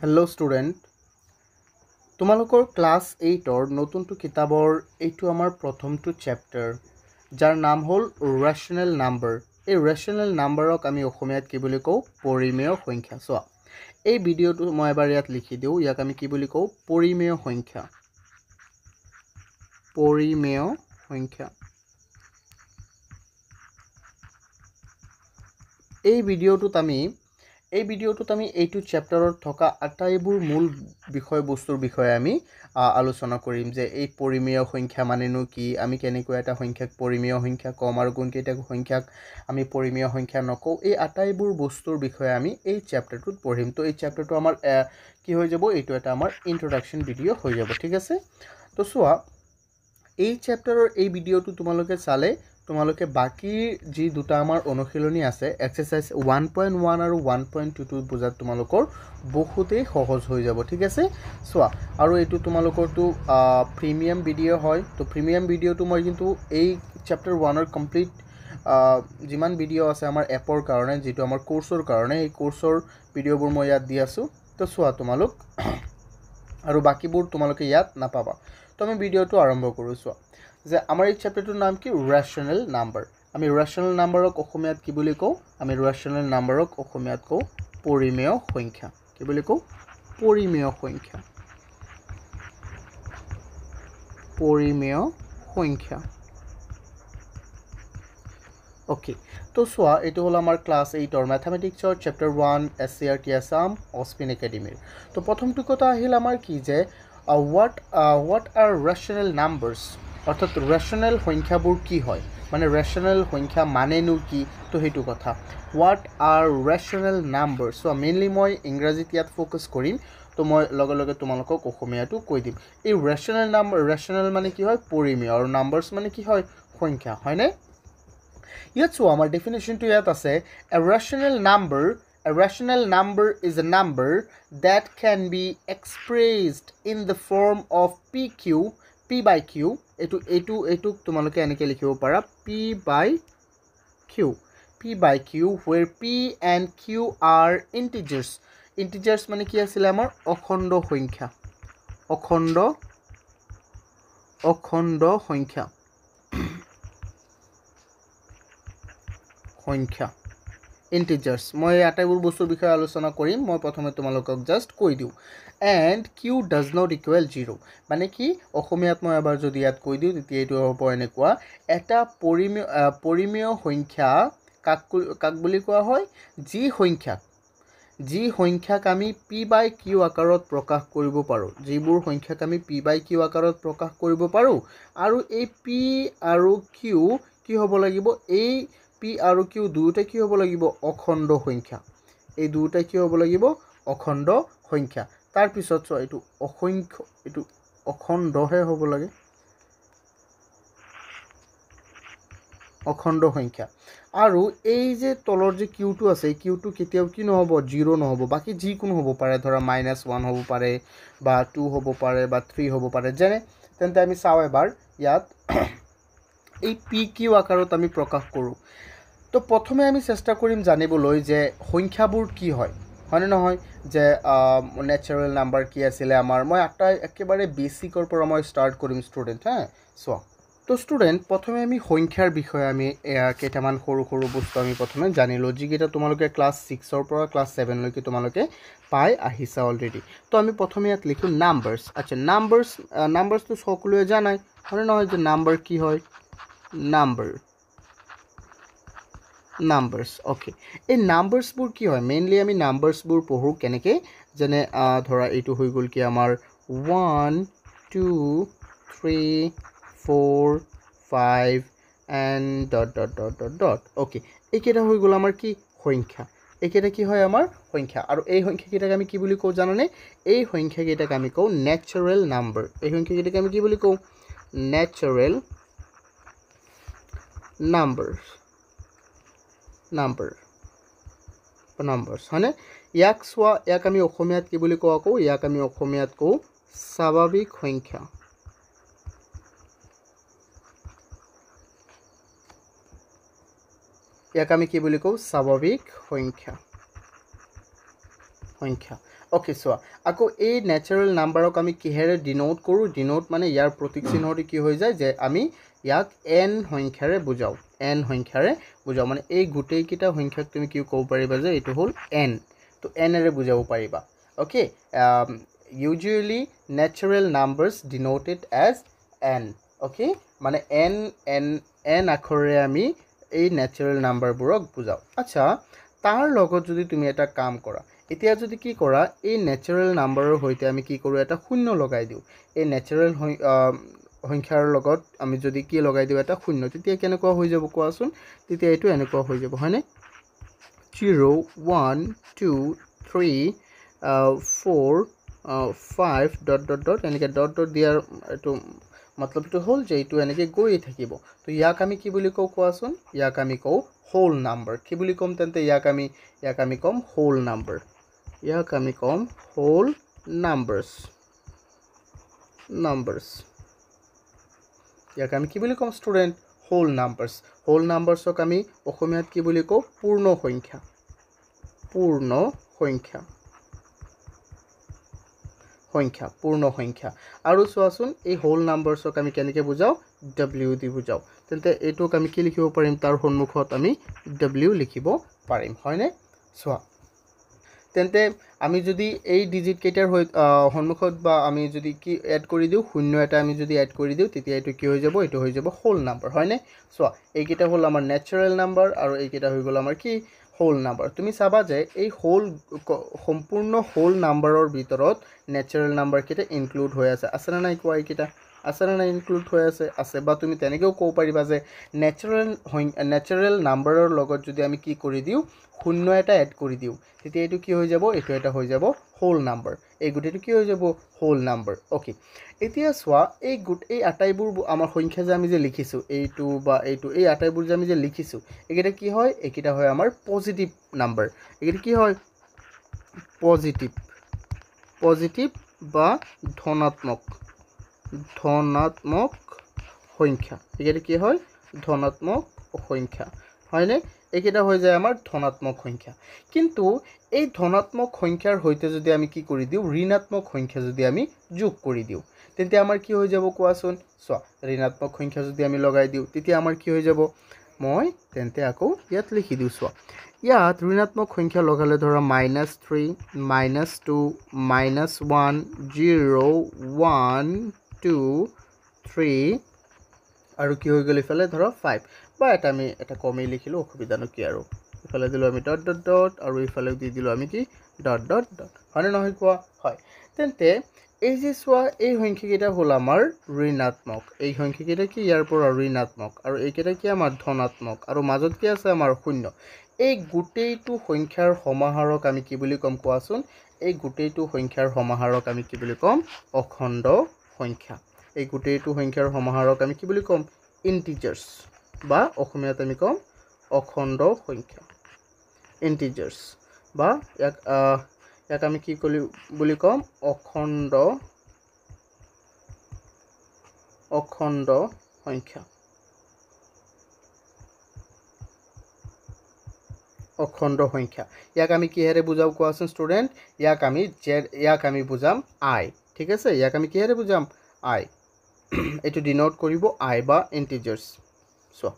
Hello student, তোমালোকৰ class 8 নতুনটো কিতাবৰ এইটো আমাৰ প্ৰথমটো চেপ্টাৰ যাৰ নাম হ'ল ৰেশনেল নাম্বাৰ। এই ৰেশনেল নাম্বাৰক আমি অসমীয়াত কি বুলি কওঁ? পৰিমেয় সংখ্যা। চোৱা, এই ভিডিঅ'টো মই এবাৰ ইয়াত লিখি দিওঁ, ইয়াক আমি কি বুলি কওঁ? পৰিমেয় সংখ্যা। পৰিমেয় সংখ্যা। এই ভিডিঅ'টোত আমি এইটো চেপ্টাৰত থকা আটাইবোৰ মূল বিষয়বস্তুৰ বিষয়ে আমি আলোচনা কৰিম যে এই পৰিমেয় সংখ্যা মানেনো কি, আমি কেনেকৈ এটা সংখ্যাক পৰিমেয় সংখ্যা কম আৰু কোনকেইটা সংখ্যাক আমি পৰিমেয় সংখ্যা নকওঁ, এই আটাইবোৰ বস্তুৰ বিষয়ে আমি এই চেপ্টাৰটোত পঢ়িম। তো এই চেপ্টাৰটো আমাৰ কি হৈ যাব? এইটো এটা আমাৰ ইন্ট্ৰডাকশ্যন ভিডিঅ' হৈ যাব, ঠিক আছে? তো চোৱা, এই চেপ্টাৰৰ এই ভিডিঅ'টো তোমালোকে চালে তোমালোকে বাকি যি দুটা আমাৰ অনুশীলনী আছে এক্সাৰসাইজ 1.1 আৰু 1.22 বুজাত তোমালোকৰ বহুতেই সহজ হৈ যাব, ঠিক আছে? চোৱা, আৰু এইটো তোমালোকৰটো প্ৰিমিয়াম ভিডিঅ' হয়। তো প্ৰিমিয়াম ভিডিঅ'টো মই কিন্তু এই চেপ্টাৰ 1ৰ কমপ্লিট যিমান ভিডিঅ' আছে আমাৰ এপৰ কাৰণে, যিটো আমাৰ কোৰ্চৰ কাৰণে, এই কোৰ্চৰ ভিডিঅ'বোৰ মই ইয়াত দি আছোঁ। তো চোৱা তোমালোক, আৰু বাকিবোৰ তোমালোকে ইয়াত নাপাবা। তো আমি ভিডিঅ'টো আৰম্ভ কৰোঁ। চোৱা যে আমাৰ এই চেপ্টাৰটোৰ নাম কি? ৰেশনেল নাম্বাৰ। আমি ৰেশনেল নাম্বাৰক অসমীয়াত কি বুলি কওঁ? আমি ৰেশনেল নাম্বাৰক অসমীয়াত কওঁ পৰিমেয় সংখ্যা। কি বুলি কওঁ? পৰিমেয় সংখ্যা। পৰিমেয় সংখ্যা। ওকে, তো চোৱা, এইটো হ'ল আমাৰ ক্লাছ 8ৰ মেথামেটিক্সৰ চেপ্টাৰ 1 SCRT আছাম অস্পিন একাডেমীৰ। তো প্ৰথমটো কথা আহিল আমাৰ কি যে what are rational numbers, অৰ্থাৎ ৰেশনেল সংখ্যাবোৰ কি হয়, মানে ৰেশনেল সংখ্যা মানেনো কি, তো সেইটো কথা। what are rational numbers? So' mainly মই ইংৰাজীত ইয়াত ফ'কাছ কৰিম, তো মই লগে লগে তোমালোকক অসমীয়াটো কৈ দিম। এই ৰেশনেল নাম্বাৰ, ৰেশনেল মানে কি হয়? পৰিমেয়, আৰু নাম্বাৰছ মানে কি হয়? সংখ্যা, হয়নে? ইয়াত চোৱা, আমাৰ ডেফিনেশ্যনটো ইয়াত আছে, a rational number is a number that can be expressed in the form of p by q, এইটোক তোমালোকে এনেকৈ লিখিব পাৰা, p by q, where p and q are integers মানে কি আছিলে আমাৰ? অখণ্ড সংখ্যা। অখণ্ড সংখ্যা। ইন্টিজাৰ্ছ। মই আটাইবোৰ বস্তুৰ বিষয়ে আলোচনা কৰিম, মই প্ৰথমে তোমালোকক জাষ্ট কৈ দিওঁ। And Q does not equal 0, মানে কি? অসমীয়াত মই এবাৰ যদি ইয়াত কৈ দিওঁ তেতিয়া এইটো হ'ব এনেকুৱা, এটা পৰিমেয় সংখ্যা কাক বুলি কোৱা হয়? যি সংখ্যাক আমি পি বাই কিউ আকাৰত প্ৰকাশ কৰিব পাৰোঁ, যিবোৰ সংখ্যাক আমি পি বাই কিউ আকাৰত প্ৰকাশ কৰিব পাৰোঁ, আৰু এই পি আৰু কিউ কি হ'ব লাগিব? এই পি আৰু কিউ দুয়োটাই কি হ'ব লাগিব? অখণ্ড সংখ্যা। এই দুয়োটাই কি হ'ব লাগিব? অখণ্ড সংখ্যা। তাৰপিছত চোৱা, এইটো অখণ্ডহে হ'ব লাগে, অখণ্ড সংখ্যা। আৰু এই যে তলৰ যে কিউটো আছে, এই কিউটো কেতিয়াও কি নহ'ব? 0 নহ'ব। বাকী যিকোনো হ'ব পাৰে, ধৰা -1 হ'ব পাৰে, বা 2 হ'ব পাৰে, বা 3 হ'ব পাৰে, তেন্তে আমি চাওঁ এবাৰ ইয়াত এই পি কিউ আকাৰত আমি প্ৰকাশ কৰোঁ। তো প্ৰথমে আমি চেষ্টা কৰিম জানিবলৈ যে সংখ্যাবোৰ কি হয়, হয়নে নহয়? যে নেচাৰেল নাম্বাৰ কি আছিলে আমাৰ? মই একেবাৰে বেচিকৰ পৰা মই ষ্টাৰ্ট কৰিম ষ্টুডেণ্ট, হা? চোৱা, তো ষ্টুডেণ্ট, প্ৰথমে আমি সংখ্যাৰ বিষয়ে আমি কেইটামান সৰু সৰু বস্তু আমি প্ৰথমে জানিলোঁ, যিকেইটা তোমালোকে ক্লাছ 6ৰ পৰা ক্লাছ 7লৈকে তোমালোকে পাই আহিছা অলৰেডি। তো আমি প্ৰথমে ইয়াত লিখোঁ নাম্বাৰছ। আচ্ছা, নাম্বাৰছটো সকলোৱে জানাই, হয়নে নহয়? যে নাম্বাৰ কি হয়? নাম্বাৰছ। অ'কে, এই নাম্বাৰছবোৰ কি হয়? মেইনলি আমি নাম্বাৰছবোৰ পঢ়োঁ কেনেকৈ, যেনে ধৰা এইটো হৈ গ'ল কি আমাৰ 1 2 3 4 5 এণ্ড ... অ'কে, এইকেইটা হৈ গ'ল আমাৰ কি? সংখ্যা। এইকেইটা কি হয়? আমাৰ সংখ্যা। আৰু এই সংখ্যাকেইটাক আমি কি বুলি কওঁ জানানে? এই সংখ্যাকেইটাক আমি কওঁ নেচাৰেল নাম্বাৰ। এই সংখ্যাকেইটাক আমি কি বুলি কওঁ? নেচাৰেল নাম্বাৰছ, হয়নে? ইয়াক চোৱা, ইয়াক আমি অসমীয়াত কি বুলি কওঁ আকৌ? ইয়াক আমি অসমীয়াত কওঁ স্বাভাৱিক সংখ্যা। ইয়াক আমি কি বুলি কওঁ? স্বাভাৱিক সংখ্যা। সংখ্যা ওকে চোৱা আকৌ এই ন্যাচাৰেল নাম্বাৰক আমি কিহেৰে ডিনোট কৰোঁ ডিনোট মানে ইয়াৰ প্ৰতীক চিহ্নটি কি হৈ যায় যে আমি ইয়াক n সংখ্যাৰে বুজাওঁ n সংখ্যাৰে বুজাওঁ মানে এই গোটেইকেইটা সংখ্যাক তুমি কি ক'ব পাৰিবা যে এইটো হ'ল n তো n এৰে বুজাব পাৰিবা okay usually natural numbers denoted as n okay মানে n আখৰেৰে আমি এই ন্যাচাৰেল নাম্বাৰবোৰক বুজাওঁ আচ্ছা তাৰ লগত যদি তুমি এটা কাম কৰা এতিয়া যদি কি কৰা এই ন্যাচাৰেল নাম্বাৰৰ হৈতে আমি কি কৰোঁ এটা শূন্য লগাই দিওঁ এই ন্যাচাৰেল সংখ্যাৰ লগত আমি যদি কি লগাই দিওঁ এটা শূন্য তেতিয়া কেনেকুৱা হৈ যাব কোৱাচোন তেতিয়া এইটো এনেকুৱা হৈ যাব হয়নে 0 1 2 3 4 5 ডট ডট ডট এনেকৈ ডট ডট দিয়াৰ এইটো মতলবটো হ'ল যে এইটো এনেকৈ গৈ থাকিব তো ইয়াক আমি কি বুলি কওঁ কোৱাচোন ইয়াক আমি কওঁ হোল নাম্বাৰ কি বুলি ক'ম তেন্তে ইয়াক আমি ক'ম হোল নাম্বাৰ ইয়াক আমি ক'ম হোল নাম্বাৰছ ইয়াক আমি কি বুলি ক'ম ষ্টুডেণ্ট হোল নাম্বাৰছক আমি অসমীয়াত কি বুলি কওঁ পূৰ্ণ সংখ্যা আৰু চোৱাচোন এই হোল নাম্বাৰছক আমি কেনেকৈ বুজাওঁ w দি বুজাওঁ তেন্তে এইটোক আমি কি লিখিব পাৰিম তাৰ সন্মুখত আমি w লিখিব পাৰিম হয়নে চোৱা তেন্তে আমি যদি এই ডিজিট কেইটাৰ সন্মুখত বা আমি যদি কি এড কৰি দিওঁ শূন্য এটা আমি যদি এড কৰি দিওঁ তেতিয়া এইটো কি হৈ যাব এইটো হৈ যাব হোল নাম্বাৰ হয়নে চোৱা এইকেইটা হ'ল আমাৰ ন্যাচাৰেল নাম্বাৰ আৰু এইকেইটা হৈ গ'ল আমাৰ কি হোল নাম্বাৰ তুমি চাবা যে এই সম্পূৰ্ণ হোল নাম্বাৰৰ ভিতৰত ন্যাচাৰেল নাম্বাৰ কেইটা ইনক্লুড হৈ আছে না নাই কোৱা এইকেইটা আছে না নাই ইনক্লুড হৈ আছে বা তুমি তেনেকৈও ক'ব পাৰিবা যে ন্যাচাৰেল নাম্বাৰৰ লগত যদি আমি কি কৰি দিওঁ শূন্য এটা এড কৰি দিওঁ তেতিয়া এইটো কি হৈ যাব এইটো এটা হৈ যাব হোল নাম্বাৰ এই গোটেইটো কি হৈ যাব হোল নাম্বাৰ ওকে এতিয়া চোৱা এই আটাইবোৰ আমাৰ সংখ্যা যে আমি যে লিখিছোঁ এইটো বা এইটো এই আটাইবোৰ যে আমি যে লিখিছোঁ এইকেইটা কি হয় এইকেইটা হয় আমাৰ পজিটিভ নাম্বাৰ এইকেইটা কি হয় পজিটিভ বা ধনাত্মক সংখ্যা এইকেইটা কি হয় ধনাত্মক সংখ্যা হয়নে এইকেইটা হৈ যায় আমাৰ ধনাত্মক সংখ্যা কিন্তু এই ধনাত্মক সংখ্যাৰ হৈতে যদি আমি কি কৰি দিওঁ ঋণাত্মক সংখ্যা যদি আমি যোগ কৰি দিওঁ তেন্তে আমাৰ কি হৈ যাব কোৱাচোন চোৱা ঋণাত্মক সংখ্যা যদি আমি লগাই দিওঁ তেতিয়া আমাৰ কি হৈ যাব মই তেন্তে আকৌ ইয়াত লিখি দিওঁ চোৱা ইয়াত ঋণাত্মক সংখ্যা লগালে ধৰা -3 -2 -1 0 1 2 3 আৰু কি হৈ গ'ল ইফালে ধৰা 5 বা আমি এটা কমেই লিখিলোঁ অসুবিধানো কি আৰু ইফালে দিলোঁ আমি ডট ডট ডট আৰু ইফালে দি দিলোঁ আমি কি ডট ডট ডট হয়নে নহয় কোৱা হয় তেন্তে এই যে চোৱা এই সংখ্যাকেইটা হ'ল আমাৰ ঋণাত্মক এই সংখ্যাকেইটা কি ইয়াৰ পৰা ঋণাত্মক আৰু এইকেইটা কি আমাৰ ধনাত্মক আৰু মাজত কি আছে আমাৰ শূন্য এই গোটেইটো সংখ্যাৰ সমাহাৰক আমি কি বুলি ক'ম কোৱাচোন এই গোটেইটো সংখ্যাৰ সমাহাৰক আমি কি বুলি ক'ম অখণ্ড সংখ্যা এই গোটেইটো সংখ্যাৰ সমাহাৰক আমি কি বুলি ক'ম ইন্টিজাৰ্ছ বা অসমীয়াত আমি ক'ম অখণ্ড সংখ্যা ইন্টিজাৰ্ছ বা ইয়াক আমি কি বুলি ক'ম অখণ্ড সংখ্যা ইয়াক আমি কিহেৰে বুজাও কোৱাচোন ষ্টুডেণ্ট ইয়াক আমি বুজাম আই ঠিক আছে ইয়াক আমি কিহেৰে বুজাম আই এইটো ডিনোট কৰিব আই বা ইন্টিজাৰ্ছ চোৱা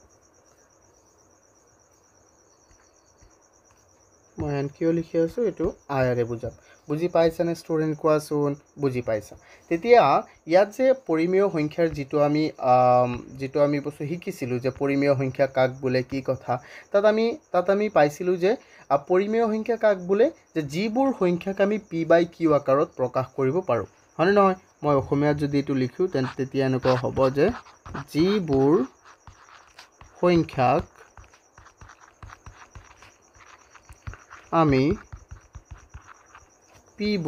মই কিয় লিখি আছোঁ এইটো আইৰে বুজাম বুজি পাইছানে ষ্টুডেণ্ট কোৱাচোন বুজি পাইছা তেতিয়া ইয়াত যে পৰিমেয় সংখ্যাৰ যিটো আমি বস্তু শিকিছিলোঁ যে পৰিমেয় সংখ্যা কাক বোলে কি কথা তাত আমি পাইছিলোঁ যে পৰিমেয় সংখ্যা কাক বোলে যে যিবোৰ সংখ্যাক আমি p/q আকাৰত প্ৰকাশ কৰিব পাৰোঁ হয়নে নহয় মই অসমীয়াত যদি এইটো লিখোঁ তেতিয়া এনেকুৱা হ'ব যে যিবোৰ সংখ্যাক আমি p/q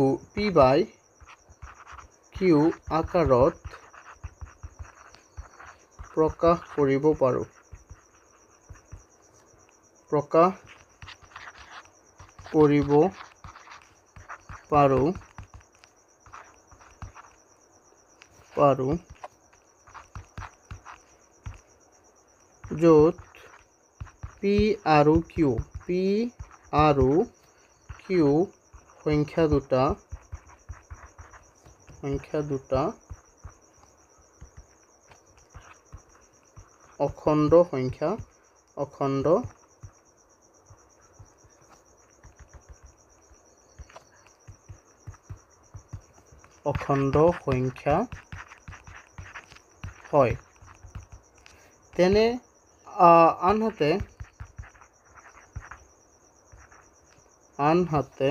আকাৰত প্ৰকাশ কৰিব পাৰোঁ য'ত p আৰু q সংখ্যা দুটা অখণ্ড সংখ্যা হয় তেনে আনহাতে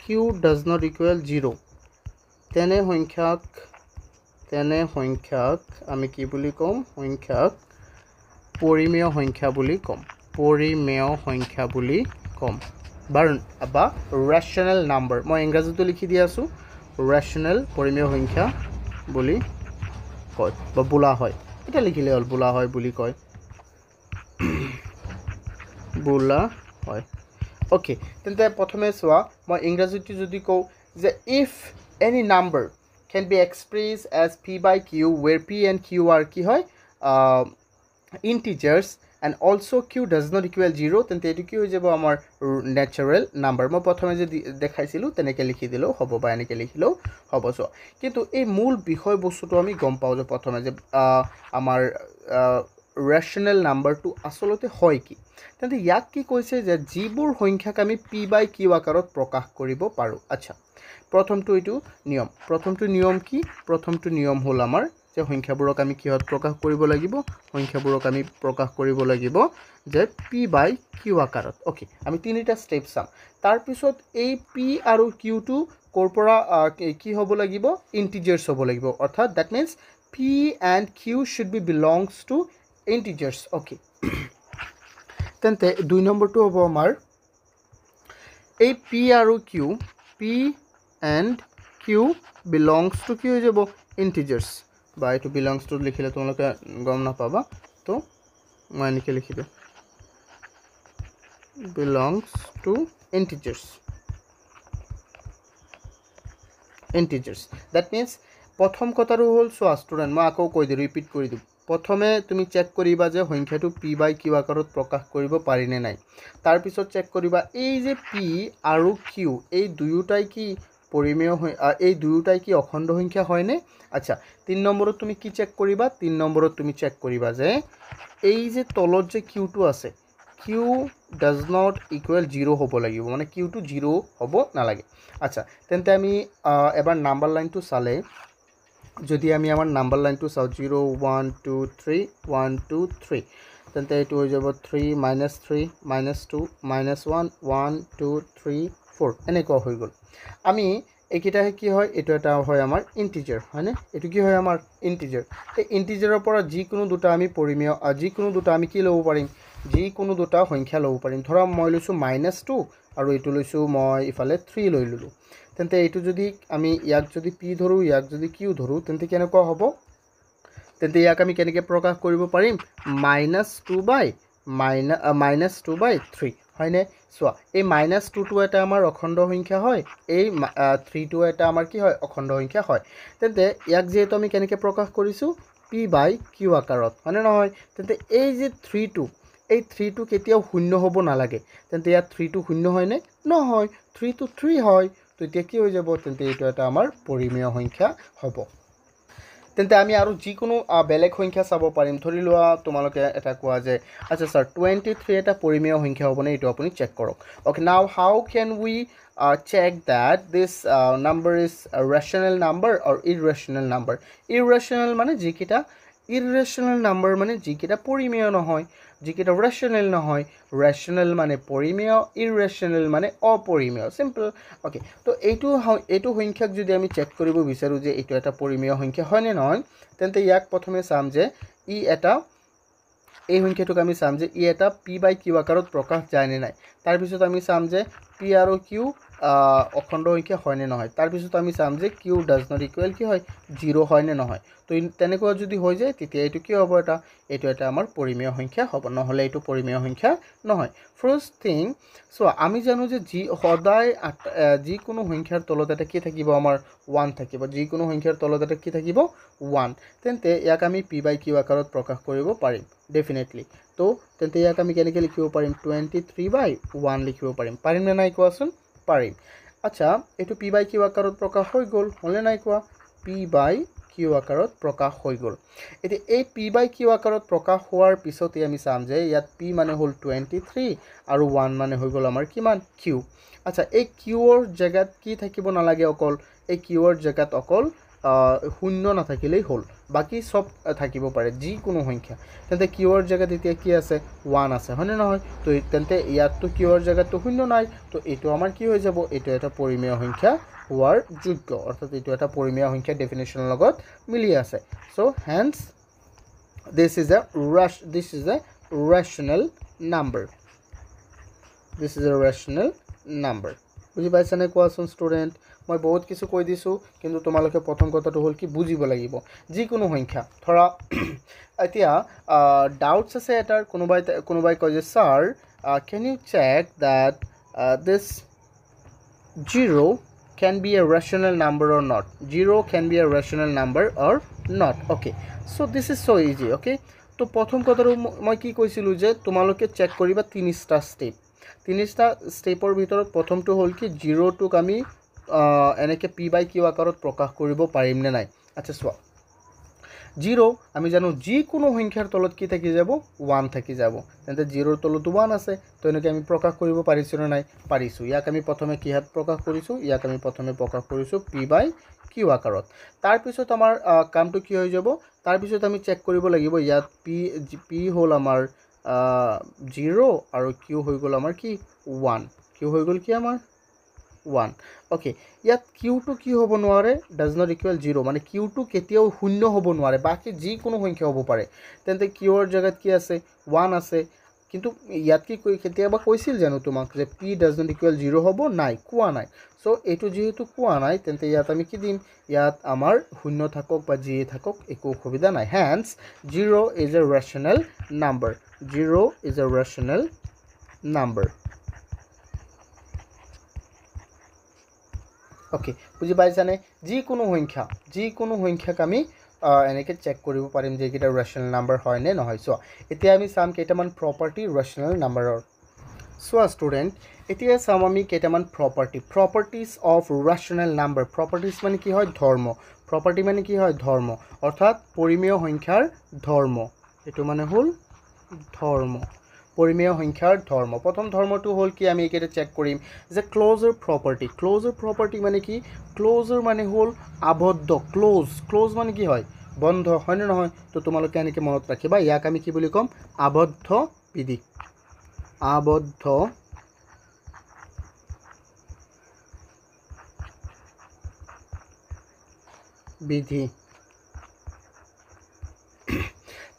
q does not equal 0 তেনে সংখ্যাক আমি কি বুলি কম সংখ্যাক পৰিমেয় সংখ্যা বুলি কম বা ৰেচনেল নাম্বাৰ মই ইংৰাজীটো লিখি দি আছো ৰেচনেল পৰিমেয় সংখ্যা বুলি কয় বা বোলা হয় এটা লিখিলে হল বোলা হয় বুলি কয় বোলা হয় ওকে তেন্তে প্ৰথমে চোৱা মই ইংৰাজীটো যদি কওঁ যে if any number can be expressed as p by q where p and q are কি হয় integers and also q does not equal 0 তেন্তে এটো কি হৈ যাব আমাৰ ন্যাচাৰাল নাম্বাৰ মই প্ৰথমে যে দেখাইছিলো তেনেকে লিখি দিলো হ'ব বা এনেকে লিখিলো হ'ব সো কিন্তু এই মূল বিষয় বস্তুটো আমি গম পাও যে প্ৰথমে যে আমাৰ ৰেচনেল নাম্বাৰটো আসলতে হয় কি তেন্তে ইয়াক কি কৈছে যে যিবোৰ সংখ্যাক আমি p by q আকাৰত প্ৰকাশ কৰিব পাৰো আচ্ছা প্ৰথমটো নিয়ম কি প্ৰথমটো নিয়ম হল আমাৰ যে সংখ্যাবোৰক আমি কিহত প্ৰকাশ কৰিব লাগিব যে p by q আকাৰত ওকে আমি তিনিটা স্টেপ চাম তাৰ পিছত এই p আৰু q টো কৰ পৰা কি হ'ব লাগিব ইন্টিজাৰ্স হ'ব লাগিব অৰ্থাৎ that means p and q should be belongs to integers okay তেন্তে 2 নম্বৰটো হ'ব আমাৰ এই p আৰু q p and q belongs to কি হৈ যাব integers বা এটো belongs to লিখিলে তোমালোকে গম না পাবা তো মই এনেকে লিখি দিম belongs to integers that means প্ৰথম কথাটো হল সো স্টুডেন্ট মই আকৌ কৈ দিম ৰিপিট কৰি দিম প্ৰথমে তুমি চেক কৰিবা যে সংখ্যাটো p by q আকাৰত প্ৰকাশ কৰিব পাৰি নে নাই তাৰ পিছত চেক কৰিবা এই যে p আৰু q এই দুয়োটাই কি পৰিমেয় এই দুয়োটাই কি অখণ্ড সংখ্যা হয় নে আচ্ছা 3 নম্বৰত তুমি কি চেক কৰিবা 3 নম্বৰত তুমি চেক কৰিবা যে এই যে তলত যে q টো আছে q does not equal 0 হ'ব লাগিব মানে q টো 0 হ'ব না লাগে আচ্ছা তেন্তে আমি এবাৰ নাম্বাৰ লাইনটো চালে যদি আমি আমাৰ নাম্বার লাইনটো চাও 0 1 2 3 1 2 3 তেন্তে এটো হৈ যাব 3 -3 -2 -1 1 2 3 4 এনেকুৱা হৈ গল আমি একিটাহে কি হয় এটো এটা হয় আমাৰ ইন্টিজাৰ হয়নে এটো কি হয় আমাৰ ইন্টিজাৰ এই ইন্টিজাৰৰ পৰা যিকোনো দুটা আমি পৰিমেয় যিকোনো দুটা আমি কি লব পাৰিম যিকোনো দুটা সংখ্যা লব পাৰিম ধৰা মই লৈছো -2 আৰু এটো লৈছো মই ইফালে 3 লৈ ললো তেন্তে এটো যদি আমি ইয়াক যদি p ধৰো ইয়াক যদি q ধৰো তেন্তে কেনেকুৱা হ'ব তেন্তে ইয়াক আমি কেনেকৈ প্ৰকাশ কৰিব পাৰিম -2 by 3 হয়নে সোয়া এই -2 টো এটা আমাৰ অখণ্ড সংখ্যা হয় এই 3 টো এটা আমাৰ কি হয় অখণ্ড সংখ্যা হয় তেন্তে ইয়াক যেহেতু আমি কেনেকৈ প্ৰকাশ কৰিছো p by q আকাৰত হয়নে নহয় তেন্তে এই যে 3 টো এই 3 টো কেতিয়াও শূন্য হ'ব নালাগে তেন্তে ইয়াত 3 টো শূন্য হয় নে নহয় 3 টো 3 হয় তো এতিয়া কি হৈ যাব তেন্তে এটো এটা আমাৰ পৰিমেয় সংখ্যা হ'ব তেন্তে আমি আৰু যিকোনো বেলেগ সংখ্যা চাব পাৰিম ধৰি লোৱা তোমালোকে এটা কোৱা যে আচ্ছা স্যাৰ 23 এটা পৰিমেয় সংখ্যা হ'বনে এটো আপুনি চেক কৰক okay now how can we check that this number is a rational number or irrational number irrational মানে যিকিটা irrational number মানে যিকিটা পৰিমেয় নহয় যিকিটা rational নহয় rational মানে পৰিমেয় irrational মানে অপৰিমেয় সিম্পল ওকে তো এইটো সংখ্যাক যদি আমি চেক কৰিব বিচাৰো যে এইটো এটা পৰিমেয় সংখ্যা হয় নে নহয় তেন্তে ইয়াক প্ৰথমে চাম যে ই এটা এই সংখ্যাটোক আমি চাম যে ই এটা p by q আকাৰত প্ৰকাশ যায় নে নাই তাৰ পিছত আমি চাম যে p আৰু q অখণ্ড সংখ্যা হয়নে নহয় তাৰপিছত আমি চাম যে কিউ ডাজ নট ইকুৱেল কি হয় 0 হয়নে নহয় তো তেনেকুৱা যদি হৈ যায় তেতিয়া এইটো কি হ'ব এইটো এটা আমাৰ পৰিমেয় সংখ্যা হ'ব নহ'লে এইটো পৰিমেয় সংখ্যা নহয় ফাৰ্ষ্ট থিং আমি জানো যে সদায় যিকোনো সংখ্যাৰ তলত এটা কি থাকিব আমাৰ 1 থাকিব যিকোনো সংখ্যাৰ তলত এটা কি থাকিব 1 তেন্তে ইয়াক আমি p/q আকাৰত প্ৰকাশ কৰিব পাৰিম ডেফিনেটলি তো তেন্তে ইয়াক আমি কেনেকৈ লিখিব পাৰিম 23/1 লিখিব পাৰিম নে নাই কোৱাচোন পাৰিম আচ্ছা এইটো p/q আকাৰত প্ৰকাশ হৈ গ'ল হ'লে নাই কোৱা p/q আকাৰত প্ৰকাশ হৈ গ'ল এতিয়া এই p/q আকাৰত প্ৰকাশ হোৱাৰ পিছতে আমি চাম যে ইয়াত p মানে হ'ল 23 আৰু 1 মানে হৈ গ'ল আমাৰ কিমান q আচ্ছা এই qৰ জেগাত কি থাকিব নালাগে অকল এই qৰ জেগাত অকল শূন্য নাথাকিলেই হ'ল বাকি সব থাকিব পাৰে যিকোনো সংখ্যা তেন্তে qৰ জেগাত এতিয়া কি আছে 1 আছে হয়নে নহয় তো তেন্তে ইয়াততো qৰ জেগাততো শূন্য নাই তো এইটো আমাৰ কি হৈ যাব এইটো এটা পৰিমেয় সংখ্যা হোৱাৰ যোগ্য অৰ্থাৎ এইটো এটা পৰিমেয় সংখ্যা ডেফিনেশ্যনৰ লগত মিলি আছে so hence this is a rational number বুজি পাইছানে কোৱাচোন ষ্টুডেণ্ট মই বহুত কিছু কৈ দিছোঁ কিন্তু তোমালোকে প্ৰথম কথাটো হ'ল কি বুজিব লাগিব যিকোনো সংখ্যা ধৰা এতিয়া ডাউটছ আছে এটাৰ কোনোবাই কয় যে sir can you check that this 0 can be a rational number or not 0 can be a rational number or not okay so this is so easy okay তো প্ৰথম কথাটো মই কি কৈছিলোঁ যে তোমালোকে চেক কৰিবা তিনিটা ষ্টেপৰ ভিতৰত প্ৰথমটো হ'ল কি 0 টোক আমি এনেকৈ p/q আকাৰত প্ৰকাশ কৰিব পাৰিম নে নাই আচ্ছা চোৱা 0 আমি জানো যিকোনো সংখ্যাৰ তলত কি থাকি যাব 1 থাকি যাব তেন্তে 0ৰ তলতো 1 আছে তো এনেকৈ আমি প্ৰকাশ কৰিব পাৰিছোঁ নে নাই পাৰিছোঁ ইয়াক আমি প্ৰথমে কিহত প্ৰকাশ কৰিছোঁ ইয়াক আমি প্ৰথমে প্ৰকাশ কৰিছোঁ p/q আকাৰত তাৰপিছত আমাৰ কামটো কি হৈ যাব তাৰপিছত আমি চেক কৰিব লাগিব ইয়াত p হ'ল আমাৰ 0 আৰু q হৈ গ'ল আমাৰ কি 1 q হৈ গ'ল কি আমাৰ 1 okay ইয়াত q2 কি হ'ব নোৱাৰে does not equal 0 মানে q2 কেতিয়াও শূন্য হ'ব নোৱাৰে বাকি যিকোনো সংখ্যা হ'ব পাৰে তেন্তে q ৰ জায়গাত কি আছে 1 আছে কিন্তু ইয়াত কি কেতিয়াবা কৈছিল জানো তোমাক যে p does not equal 0 হ'ব নাই কোৱা নাই সো এইটো যেহেতু কোৱা নাই তেন্তে ইয়াত আমি কি দিম ইয়াত আমাৰ শূন্য থাকক বা যি থাকক একো অসুবিধা নাই hence 0 is a rational number 0 is a rational number okay বুজি পাইছানে যিকোনো সংখ্যাক আমি এনেকৈ চেক কৰিব পাৰিম যে এটা ৰেচনেল নাম্বাৰ হয় নে নহয় সো এতিয়া আমি চাম কেইটামান প্ৰপাৰ্টি ৰেচনেল নাম্বাৰৰ সো ষ্টুডেণ্ট এতিয়া চাম আমি কেইটামান properties of rational number properties মানে কি হয় প্ৰপাৰ্টি মানে কি হয় ধৰ্ম অৰ্থাৎ পৰিমেয় সংখ্যাৰ ধৰ্ম এটো মানে হ'ল ধৰ্ম পৰিমেয় সংখ্যাৰ ধৰ্ম প্ৰথম ধৰ্মটো হ'ল কি আমি একেটা চেক কৰিম যে ক্লোজাৰ প্ৰপাৰ্টি মানে কি ক্লোজাৰ মানে হ'ল আবদ্ধ ক্লোজ মানে কি হয় বন্ধ হয় নে নহয় তো তোমালোকে এনেকৈ মনত ৰাখিবা ইয়াক আমি কি বুলি ক'ম আবদ্ধ বিধি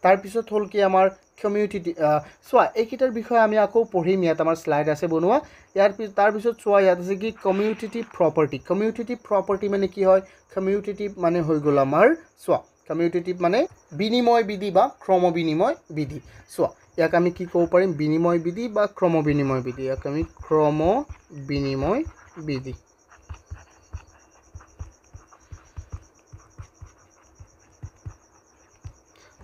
তাৰপিছত হ'ল কি আমাৰ কমিউনিটি চোৱা এইকেইটাৰ বিষয়ে আমি আকৌ পঢ়িম ইয়াত আমাৰ স্লাইড আছে বনোৱা তাৰপিছত চোৱা ইয়াত আছে কি কমিউনিটি প্ৰপাৰ্টি মানে কি হয় কমিউনিটিভ মানে হৈ গ'ল আমাৰ চোৱা কমিউনিটিভ মানে বিনিময় বিধি বা ক্ৰম বিনিময় বিধি চোৱা ইয়াক আমি কি ক'ব পাৰিম বিনিময় বিধি বা ক্ৰম বিনিময় বিধি ইয়াক আমি ক্ৰম বিনিময় বিধি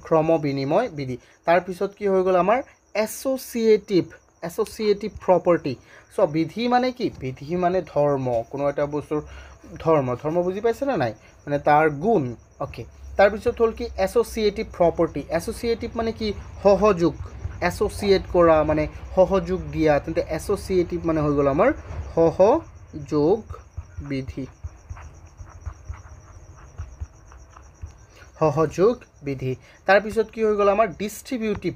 ক্ৰম বিনিময় বিধি তাৰপিছত কি হৈ গ'ল আমাৰ এছ'চিয়েটিভ প্ৰপাৰ্টি সো বিধি মানে কি বিধি মানে ধৰ্ম কোনো এটা বস্তুৰ ধৰ্ম বুজি পাইছে না নাই মানে তাৰ গুণ ওকে তাৰপিছত হ'ল কি এছ'চিয়েটিভ প্ৰপাৰ্টি এছ'চিয়েটিভ মানে কি সহযোগ এছ'চিয়েট কৰা মানে সহযোগ দিয়া তেন্তে এছ'চিয়েটিভ মানে হৈ গ'ল আমাৰ সহযোগ বিধি তাৰপিছত কি হৈ গ'ল আমাৰ ডিষ্ট্ৰিবিউটিভ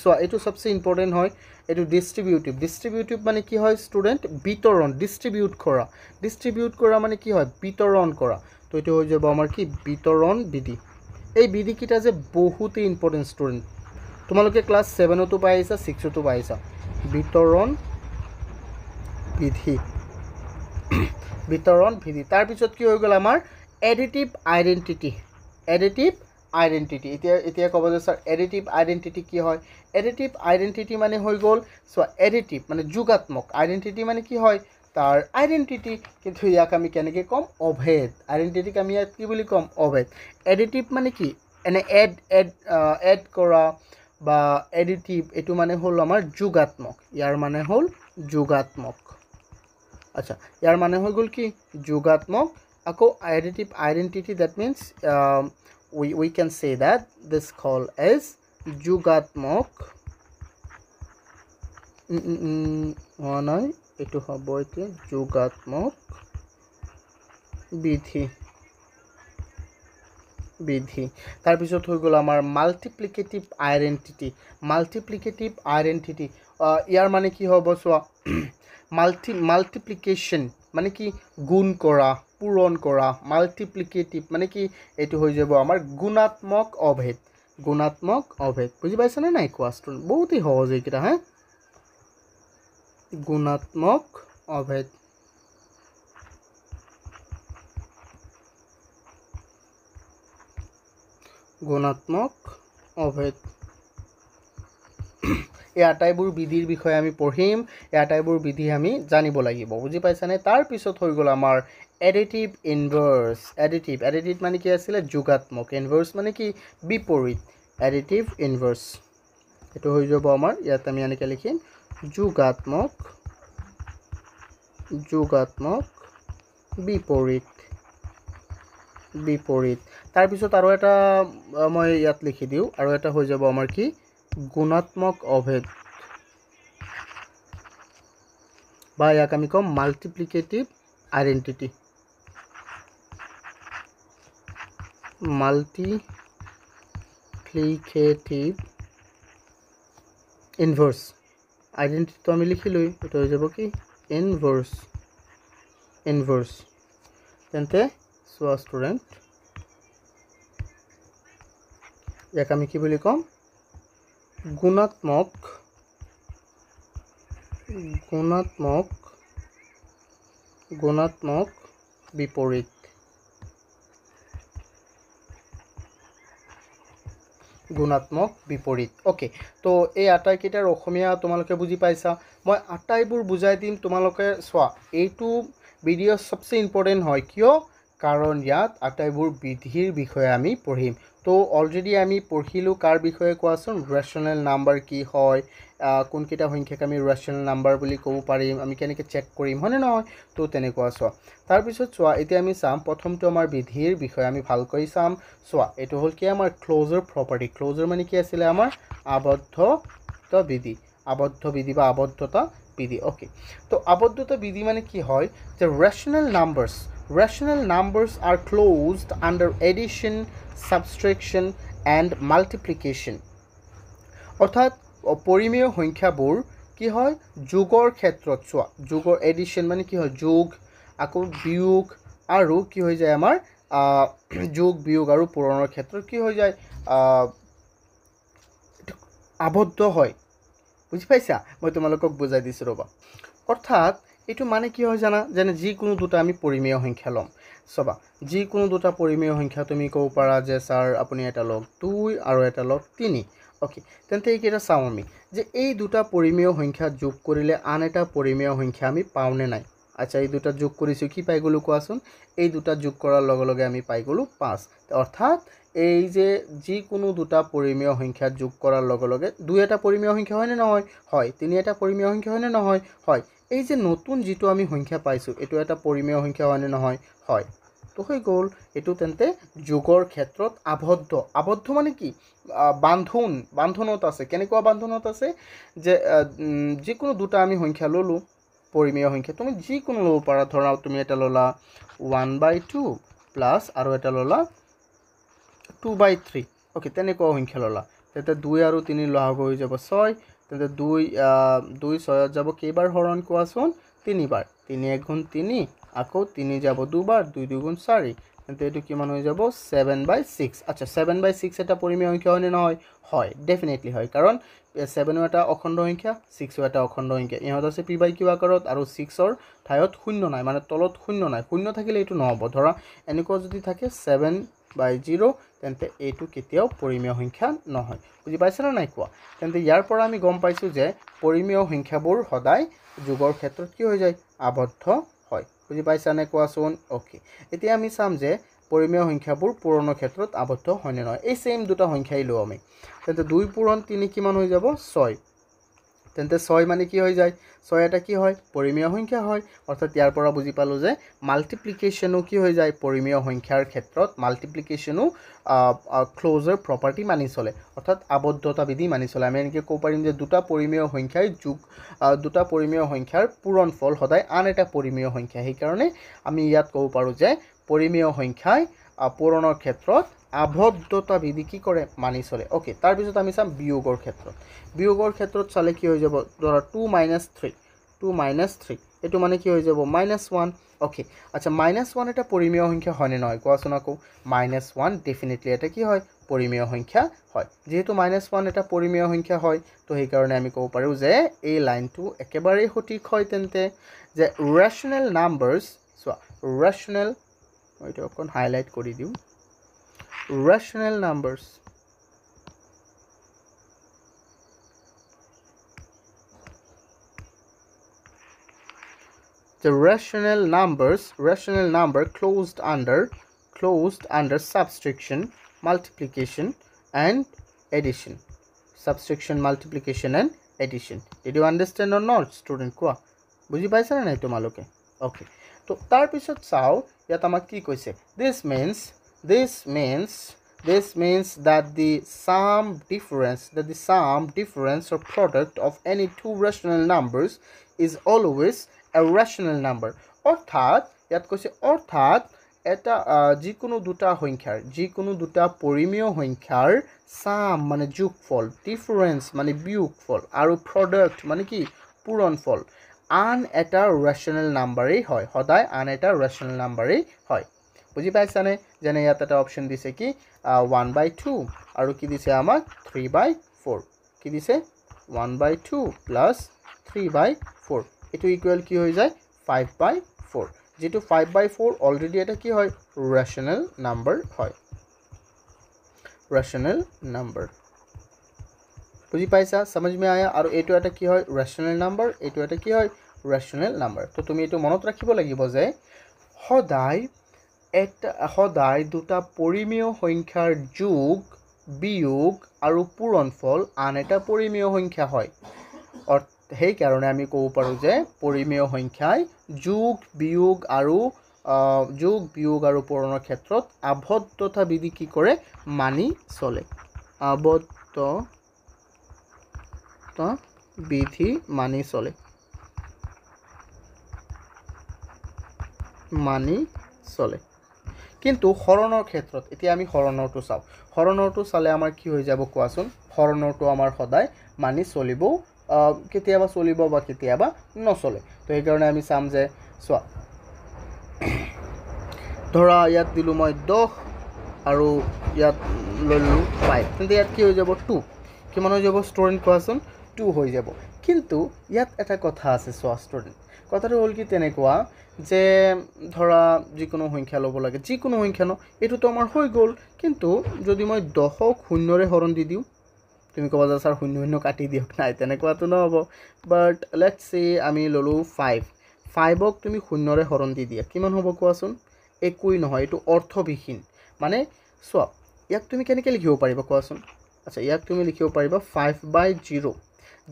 চোৱা এইটো সবচে ইম্পৰ্টেণ্ট হয় এইটো ডিষ্ট্ৰিবিউটিভ মানে কি হয় ষ্টুডেণ্ট বিতৰণ ডিষ্ট্ৰিবিউট কৰা মানে কি হয় বিতৰণ কৰা তো এইটো হৈ যাব আমাৰ কি বিতৰণ বিধি এই বিধিকেইটা যে বহুতেই ইম্পৰ্টেণ্ট ষ্টুডেণ্ট তোমালোকে ক্লাছ 7তো পাই আহিছা 6তো পাই আহিছা বিতৰণ বিধি বিতৰণ বিধি তাৰপিছত কি হৈ গ'ল আমাৰ এডিটিভ আইডেণ্টিটি এতিয়া ক'ব যে স্যাৰ এডিটিভ আইডেণ্টিটি কি হয় এডিটিভ আইডেণ্টিটি মানে হৈ গ'ল চোৱা এডিটিভ মানে যোগাত্মক আইডেণ্টিটি মানে কি হয় তাৰ আইডেণ্টিটি কিন্তু ইয়াক আমি কেনেকৈ ক'ম অভেদ আইডেণ্টিটিক আমি ইয়াত কি বুলি ক'ম অভেদ এডিটিভ মানে কি এনে এড কৰা বা এডিটিভ এইটো মানে হ'ল আমাৰ যোগাত্মক ইয়াৰ মানে হ'ল যোগাত্মক আচ্ছা ইয়াৰ মানে হৈ গ'ল কি যোগাত্মক আকৌ additive identity that means we can say that this called as যোগাত্মক নাই এটো হ'ব এতিয়া যোগাত্মক বিধি তাৰপিছত হৈ গ'ল আমাৰ মাল্টিপ্লিকেটিভ আইডেণ্টিটি ইয়াৰ মানে কি হ'ব চোৱা মাল্টিপ্লিকেশ্যন মানে কি গুণ কৰা পূৰণ কৰা মাল্টিপ্লিকেটিভ মানে কি এইটো হৈ যাব আমাৰ গুণাত্মক অভেদ বুজি পাইছানে নাই কোৱাচোন বহুতেই সহজ এইকেইটা হা গুণাত্মক অভেদ এই আটাইবোৰ বিধিৰ বিষয়ে আমি পঢ়িম এই আটাইবোৰ বিধি আমি জানিব লাগিব বুজি পাইছানে তাৰপিছত হৈ গ'ল আমাৰ এডিটিভ এডিটিভ মানে কি আছিলে যোগাত্মক ইনভাৰ্স মানে কি বিপৰীত এডিটিভ ইনভাৰ্স এইটো হৈ যাব আমাৰ ইয়াত আমি এনেকৈ লিখিম যোগাত্মক বিপৰীত তাৰপিছত আৰু এটা মই ইয়াত লিখি দিওঁ আৰু এটা হৈ যাব আমাৰ কি গুণাত্মক অভেদ বা ইয়াক আমি কম মাল্টিপ্লিকেটিভ আইডেণ্টিটি ইনভাৰ্স আইডেণ্টিটিটো আমি লিখিলোঁ এইটো হৈ যাব কি ইনভাৰ্স তেন্তে চোৱা ষ্টুডেণ্ট ইয়াক আমি কি বুলি ক'ম গুণাত্মক বিপৰীত ওকে তো এই আটাইকেইটাৰ অসমীয়া তোমালোকে বুজি পাইছা মই আটাইবোৰ বুজাই দিম তোমালোকে চোৱা এইটো ভিডিঅ' সবচে ইম্পৰ্টেণ্ট হয় কিয় কাৰণ ইয়াত আটাইবোৰ বিধিৰ বিষয়ে আমি পঢ়িম তো অলৰেডি আমি পঢ়িলোঁ কাৰ বিষয়ে কোৱাচোন ৰেচনেল নাম্বাৰ কি হয় কোনকেইটা সংখ্যাক আমি ৰেচনেল নাম্বাৰ বুলি ক'ব পাৰিম আমি কেনেকৈ চেক কৰিম হয়নে নহয় তো তেনেকুৱা চোৱা তাৰপিছত চোৱা এতিয়া আমি চাম প্ৰথমটো আমাৰ বিধিৰ বিষয়ে আমি ভালকৈ চাম চোৱা এইটো হ'ল কি আমাৰ ক্লোজাৰ প্ৰপাৰ্টি ক্লোজাৰ মানে কি আছিলে আমাৰ আবদ্ধতা বিধি বা আবদ্ধতা বিধি ওকে তো আবদ্ধতা বিধি মানে কি হয় যে rational numbers are closed under addition subtraction and multiplication অৰ্থাৎ পৰিমেয় সংখ্যাবোৰ কি হয় যোগৰ ক্ষেত্ৰত চোৱা যোগৰ এডিশন মানে কি হয় যোগ আকৌ বিয়োগ আৰু কি হৈ যায় আমাৰ যোগ বিয়োগ আৰু পূৰণৰ ক্ষেত্ৰত কি হৈ যায় আবদ্ধ হয় বুজি পাইছা মই তোমালোকক বুজাই দিছোঁ ৰ'বা অৰ্থাৎ এইটো মানে কি হয় জানা যেনে যিকোনো দুটা আমি পৰিমেয় সংখ্যা ল'ম চাবা যিকোনো দুটা পৰিমেয় সংখ্যা তুমি ক'ব পাৰা যে স্যাৰ আপুনি এটা লওক 2 আৰু এটা লওক 3 ওকে তেন্তে এইকেইটা চাওঁ আমি যে এই দুটা পৰিমেয় সংখ্যা যোগ কৰিলে আন এটা পৰিমেয় সংখ্যা আমি পাওঁনে নাই আচ্ছা এই দুটা যোগ কৰিছোঁ কি পাই গ'লো কোৱাচোন এই দুটা যোগ কৰাৰ লগে লগে আমি পাই গ'লো 5 অৰ্থাৎ এই যে যিকোনো দুটা পৰিমেয় সংখ্যা যোগ কৰাৰ লগে লগে 2 এটা পৰিমেয় সংখ্যা হয়নে নহয় হয় 3 এটা পৰিমেয় সংখ্যা হয়নে নহয় হয় এই যে নতুন যেটো আমি সংখ্যা পাইছো এটো এটা পৰিমেয় সংখ্যা হয়নে নহয় হয় তো হৈ গ'ল এটো তেন্তে যোগৰ ক্ষেত্ৰত আবদ্ধ মানে কি বান্ধনত আছে কেনেকুৱা বান্ধনত আছে যে যিকোনো দুটা আমি সংখ্যা ললো পৰিমেয় সংখ্যা তুমি যিকোনো ল'ব পাৰা ধৰা তুমি এটা ললা 1/2 প্লাস আৰু এটা ললা 2/3 ওকে তেনেকুৱা সংখ্যা ললা তেতে 2 আৰু 3 লহাব হৈ যাব 6 তেন্তে 2 6 যাব কেইবাৰ হৰণ কোৱাচোন 3 বাৰ 3 1 গুণ 3 আকৌ 3 যাব দুবাৰ 2 2 গুণ 4 তেন্তে এইটো কিমান হৈ যাব 7/6 আচ্ছা 7/6 এটা পৰিমেয় সংখ্যা হয়নে নহয় হয় ডেফিনেটলি হয় কাৰণ 7ও এটা অখণ্ড সংখ্যা 6ও এটা অখণ্ড সংখ্যা ইহঁত আছে p/q আকাৰত আৰু 6ৰ ঠাইত শূন্য নাই মানে তলত শূন্য নাই শূন্য থাকিলে এইটো নহ'ব ধৰা এনেকুৱা যদি থাকে 7/0 তেন্তে এইটো কেতিয়াও পৰিমেয় সংখ্যা নহয় বুজি পাইছে না নাই কোৱা তেন্তে ইয়াৰ পৰা আমি গম পাইছো যে পৰিমেয় সংখ্যাবোৰ সদায় যোগৰ ক্ষেত্ৰত কি হৈ যায় আবদ্ধ হয় বুজি পাইছা নে কোৱাচোন ওকে এতিয়া আমি চাম যে পৰিমেয় সংখ্যাবোৰ পূৰণৰ ক্ষেত্ৰত আবদ্ধ হয়নে নহয় এই সেম দুটা সংখ্যাই লও আমি তেন্তে 2 পূৰণ 3 কিমান হৈ যাব 6 তেন্তে 6 মানে কি হৈ যায় 6 এটা কি হয় পৰিমেয় সংখ্যা হয় অৰ্থাৎ ইয়াৰ পৰা বুজি পালো যে মাল্টিপ্লিকেশনও কি হৈ যায় পৰিমেয় সংখ্যাৰ ক্ষেত্ৰত মাল্টিপ্লিকেশনও ক্লোজাৰ প্ৰপাৰ্টি মানি চলে অৰ্থাৎ আবদ্ধতা বিধি মানি চলে আমি এনেকৈ ক'ব পাৰিম যে দুটা পৰিমেয় সংখ্যাৰ যোগ দুটা পৰিমেয় সংখ্যাৰ পূৰণফল সদায় আন এটা পৰিমেয় সংখ্যা সেই কাৰণে আমি ইয়াত ক'ব পাৰো যে পৰিমেয় সংখ্যাই পূৰণৰ ক্ষেত্ৰত আবদ্ধতা বিধি কি কৰে মানি চলে ওকে তাৰ পিছত আমি চাম বিয়োগৰ ক্ষেত্ৰত চালে কি হৈ যাব ধৰা 2 - 3 এটো মানে কি হৈ যাব -1 ওকে আচ্ছা -1 এটা পৰিমেয় সংখ্যা হয়নে নহয় কোৱাচোন আকৌ -1 ডেফিনেটলি এটা কি হয় পৰিমেয় সংখ্যা হয় যেহেতু -1 এটা পৰিমেয় সংখ্যা হয় তো সেই কাৰণে আমি ক'ব পাৰো যে এই লাইনটো একেবাৰে সঠিক হয় তেন্তে যে ৰেশনাল নাম্বাৰস সো ৰেশনাল ওইটো অকন হাইলাইট কৰি দিও rational numbers the rational number closed under subtraction multiplication and addition did you understand or not student কোৱা বুজি পাইছা না নাই তোমালোকে ওকে তো তাৰ পিছত চাও ইয়াত আমাক কি কৈছে this means that the sum difference or product of any two rational numbers is always a rational number অর্থাৎ ইয়াত কৈছে অর্থাৎ এটা যিকোনো দুটা পৰিমেয় সংখ্যাৰ সাম মানে যোগফল ডিফাৰেন্স মানে বিয়োগফল আৰু প্ৰোডাক্ট মানে কি পূৰণফল আন এটা ৰেশনাল নাম্বাৰেই হয় সদায় আন এটা ৰেশনাল নাম্বাৰেই হয় বুজি পাইছানে যেনে ইয়াত এটা অপশন দিছে কি 1/2 আৰু কি দিছে আমাক 3/4 কি দিছে 1/2 প্লাস 3/4 এটো ইকুয়াল কি হৈ যায় 5/4 যেটো 5/4 অলরেডি এটা কি হয় রেশনাল নাম্বার হয় রেশনাল নাম্বার বুঝি পাইছা समझ में आया আৰু এটো এটা কি হয় রেশনাল নাম্বার এটো এটা কি হয় রেশনাল নাম্বার তো তুমি এটো মনত ৰাখিব লাগিব যে সদায় দুটা পৰিমেয় সংখ্যাৰ যোগ বিয়োগ আৰু পূৰণফল আন এটা পৰিমেয় সংখ্যা হয় সেই কাৰণে আমি ক'ব পাৰো যে পৰিমেয় সংখ্যাই যোগ বিয়োগ আৰু পূৰণৰ ক্ষেত্ৰত আবদ্ধতা বিধি কি কৰে মানি চলে আবদ্ধতা বিধি মানি চলে কিন্তু হৰণৰ ক্ষেত্ৰত এতিয়া আমি হৰণৰটো চাও হৰণৰটো চালে আমাৰ কি হৈ যাব কোৱাচোন হৰণৰটো আমাৰ সদায় মানি চলিব কেতিয়াবা চলিব বা কেতিয়াবা নচলে তো এই কাৰণে আমি চাম যে চোৱা ধৰা ইয়াত দিলো মই 10 আৰু ইয়াত ললো 5 তেন্তে ইয়াত কি হৈ যাব 2 কিমান হৈ যাব ষ্টুডেন্ট কোৱাচোন 2 হৈ যাব কিন্তু ইয়াত এটা কথা আছে চোৱা ষ্টুডেন্ট কথাটো হল কি তেনেকুৱা যে ধৰা যিকোনো সংখ্যা লব লাগে যিকোনো সংখ্যা ন এটো তো আমাৰ হৈ গল কিন্তু যদি মই 10ক শূন্যৰে হৰণ দি দিও তুমি কবা যে স্যাৰ শূন্য শূন্য কাটি দিওক নাই তেনেকুৱাটো নহব বাট লেটস সে আমি ললো 5ক তুমি শূন্যৰে হৰণ দি দিয়া কিমান হ'ব কোৱাচোন একোই নহয় এটো অৰ্থবিহীন মানে সব ইয়াক তুমি কেনেকৈ লিখিব পাৰিবা কোৱাচোন আচ্ছা ইয়াক তুমি লিখিব পাৰিবা 5/0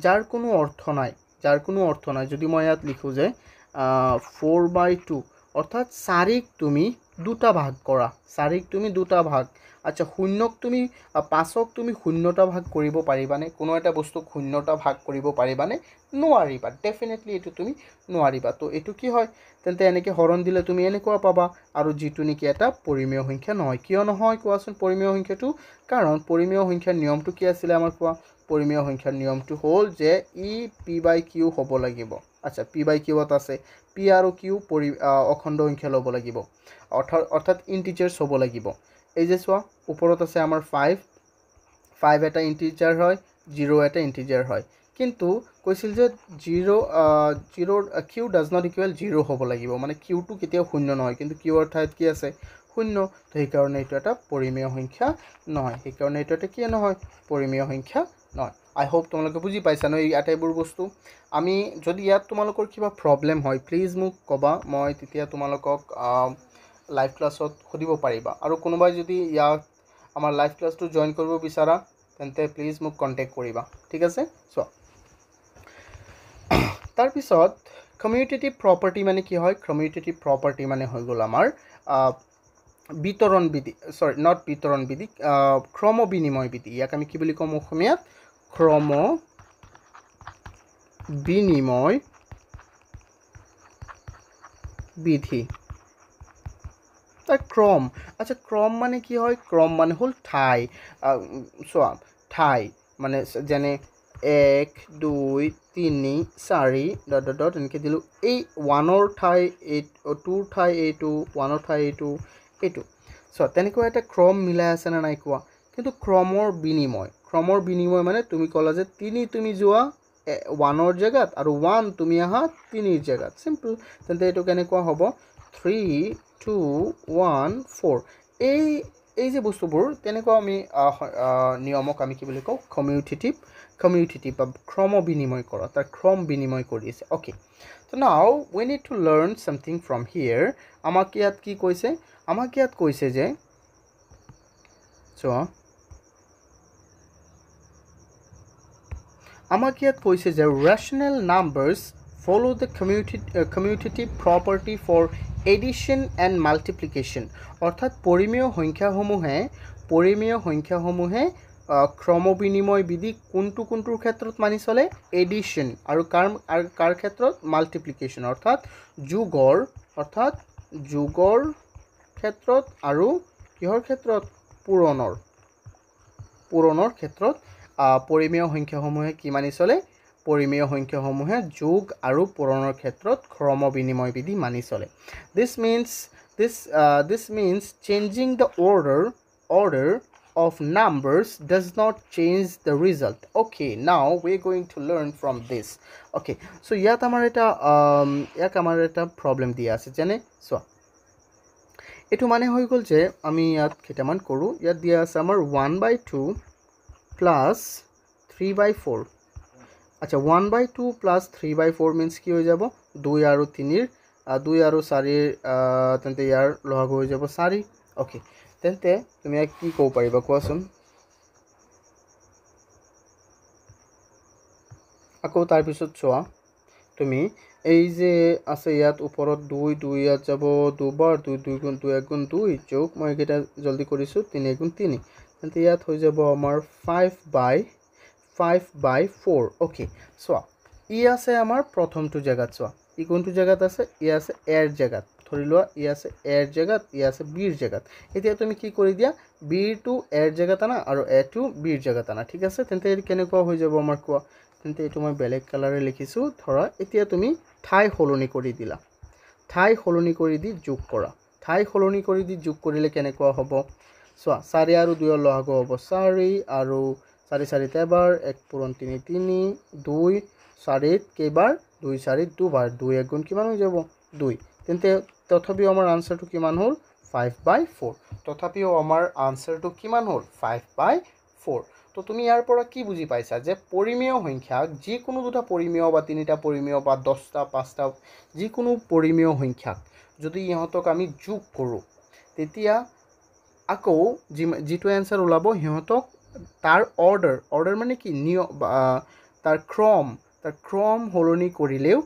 যাৰ কোনো অৰ্থ নাই যদি মই ইয়াত লিখো যে 4/2 অৰ্থাৎ 4ক তুমি দুটা ভাগ কৰা 4ক তুমি দুটা ভাগ আচ্ছা শূন্যক তুমি 5ক তুমি শূন্যটা ভাগ কৰিব পাৰিবানে কোনো এটা বস্তু শূন্যটা ভাগ কৰিব পাৰিবানে নোৱাৰিবা ডেফিনেটলি এটো তুমি নোৱাৰিবা তো এটো কি হয় তেন্তে এনেকৈ হৰণ দিলে তুমি এনেকুৱা পাবা আৰু যেটো নেকি এটা পৰিমেয় সংখ্যা নহয় কিয় নহয় কোৱাচোন পৰিমেয় সংখ্যাটো কাৰণ পৰিমেয় সংখ্যাৰ নিয়মটো কি আছিল আমাৰ কোৱা পৰিমেয় সংখ্যাৰ নিয়মটো হ'ল যে ই p/q হ'ব লাগিব আচ্ছা পি বাই কিউত আছে পি আৰু কিউ অখণ্ড সংখ্যা ল'ব লাগিব অৰ্থাৎ ইণ্টিজাৰ্ছ হ'ব লাগিব এই যে চোৱা ওপৰত আছে আমাৰ 5 এটা ইণ্টিজাৰ হয় 0 এটা ইণ্টিজাৰ হয় কিন্তু কৈছিল যে 0 কিউ ডাজ নট ইকুৱেল 0 হ'ব লাগিব মানে কিউটো কেতিয়াও শূন্য নহয় কিন্তু কিউৰ ঠাইত কি আছে শূন্য তো সেইকাৰণে এইটো এটা পৰিমেয় সংখ্যা নহয় সেইকাৰণে এইটো এটা কি নহয় পৰিমেয় সংখ্যা নহয় আই হোপ তোমালোকে বুজি পাইছা ন এই আটাইবোৰ বস্তু আমি যদি ইয়াত তোমালোকৰ কিবা প্ৰব্লেম হয় প্লিজ মোক ক'বা মই তেতিয়া তোমালোকক লাইভ ক্লাছত সুধিব পাৰিবা আৰু কোনোবাই যদি ইয়াত আমাৰ লাইভ ক্লাছটো জইন কৰিব বিচাৰা তেন্তে প্লিজ মোক কণ্টেক্ট কৰিবা ঠিক আছে চোৱা তাৰপিছত কমিউটেটিভ প্ৰপাৰ্টি মানে কি হয় কমিউটেটিভ প্ৰপাৰ্টি মানে হৈ গ'ল আমাৰ বিতৰণ বিধি সৰি নট বিতৰণ বিধি ক্ৰম বিনিময় বিধি ইয়াক আমি কি বুলি ক'ম অসমীয়াত ক্ৰম বিনিময় বিধি তাৰ ক্ৰম আচ্ছা ক্ৰম মানে কি হয় ক্ৰম মানে হ'ল ঠাই চোৱা ঠাই মানে যেনে 1 2 3 4 ডট ডট ডট এনেকৈ দিলোঁ এই 1ৰ ঠাই 2ৰ ঠাই এইটো 1ৰ ঠাই এইটো চোৱা তেনেকুৱা এটা ক্ৰম মিলাই আছে নে নাই কোৱা কিন্তু ক্ৰমৰ বিনিময় মানে তুমি ক'লা যে 3 তুমি যোৱা 1ৰ জেগাত আৰু 1 তুমি আহা 3ৰ জেগাত চিম্পল তেন্তে এইটো কেনেকুৱা হ'ব 3 2 1 4 এই যে বস্তুবোৰ তেনেকুৱা আমি নিয়মক আমি কি বুলি কওঁ কমিউটেটিভ বা ক্ৰম বিনিময় কৰা তাৰ ক্ৰম বিনিময় কৰি আছে অ'কে তো now we need to learn something from here আমাক ইয়াত কি কৈছে আমাক ইয়াত কৈছে যে চোৱা আমাক ইয়াত কৈছে যে rational numbers follow the commutative property for addition and multiplication অৰ্থাৎ পৰিমেয় সংখ্যাসমূহে ক্ৰম বিনিময় বিধি কোনটোৰ ক্ষেত্ৰত মানি চলে এডিশ্যন আৰু কাৰ ক্ষেত্ৰত মাল্টিপ্লিকেশ্যন অৰ্থাৎ যোগৰ ক্ষেত্ৰত আৰু কিহৰ ক্ষেত্ৰত পূৰণৰ ক্ষেত্ৰত পৰিমেয় সংখ্যাসমূহে কি মানি চলে পৰিমেয় সংখ্যাসমূহে যোগ আৰু পূৰণৰ ক্ষেত্ৰত ক্ৰম বিনিময় বিধি মানি চলে this means changing the order of numbers does not change the result okay now we're going to learn from this okay so ইয়াত আমাৰ এটা প্ৰবলেম দিয়া আছে যেনে চোৱা এটো মানে হৈ গ'ল যে আমি ইয়াত কেইটামান কৰো ইয়াত দিয়া আছে আমাৰ 1/2 plus 3/4 আচ্ছা 1/2 plus 3/4 means কি হৈ যাব 2 আৰু 3 2 আৰু 4 তেন্তে ইয়াৰ লঘু হৈ যাব 4 ওকে তেন্তে তুমি কি ক'ব পাৰিবা কোৱাচোন আকৌ তাৰ পিছত চোৱা তুমি এই যে আছে ইয়াত ওপৰত 2 2 ইয়াত যাব দুবাৰ 2 2 গুণ 2 1 গুণ 2 যোগ মই এটা জলদি কৰিছো 3 গুণ 3 তেন্তে ইয়াত হৈ যাব আমাৰ 5/4 ওকে চোৱা ই আছে আমাৰ প্ৰথমটো জায়গাত চোৱা ই কোনটো জায়গাত আছে ই আছে এৰ জায়গাত ধৰি লোৱা ই আছে এৰ জায়গাত ই আছে বিৰ জায়গাত এতিয়া তুমি কি কৰি দিয়া বিৰ টু এৰ জায়গাত আনা আৰু এ টু বিৰ জায়গাত আনা ঠিক আছে তেন্তে কেনেকুৱা হৈ যাব আমাৰ কোৱা তেন্তে এইটো মই বেলেগ কালাৰে লিখিছো ধৰা এতিয়া তুমি ঠাই সলনি কৰি দিলা ঠাই সলনি কৰি দি যোগ কৰা ঠাই সলনি কৰি দি যোগ কৰিলে কেনেকুৱা হ'ব চোৱা 4 আৰু 2 ৰ লঘু হ'ব 4 আৰু 4 4 এবাৰ 1 পূৰণ 3 3 2 4 কেইবাৰ 2 4 দুবাৰ 2 1 গুণ কিমান হৈ যাব 2 তেন্তে তথাপিও আমাৰ আনসাৰটো কিমান হ'ল 5/4 তথাপিও আমাৰ আনসাৰটো কিমান হ'ল 5/4 তো তুমি ইয়াৰ পৰা কি বুজি পাইছা যে পৰিমেয় সংখ্যা যিকোনো দুটা পৰিমেয় বা তিনিটা পৰিমেয় বা 10টা 5টা যিকোনো পৰিমেয় সংখ্যা যদি ইহঁতক আমি যোগ কৰো তেতিয়া আকৌ যিটো আনসাৰ ওলাব ইহঁতক তাৰ অৰ্ডাৰ মানে কি তাৰ ক্ৰম সলনি কৰিলেও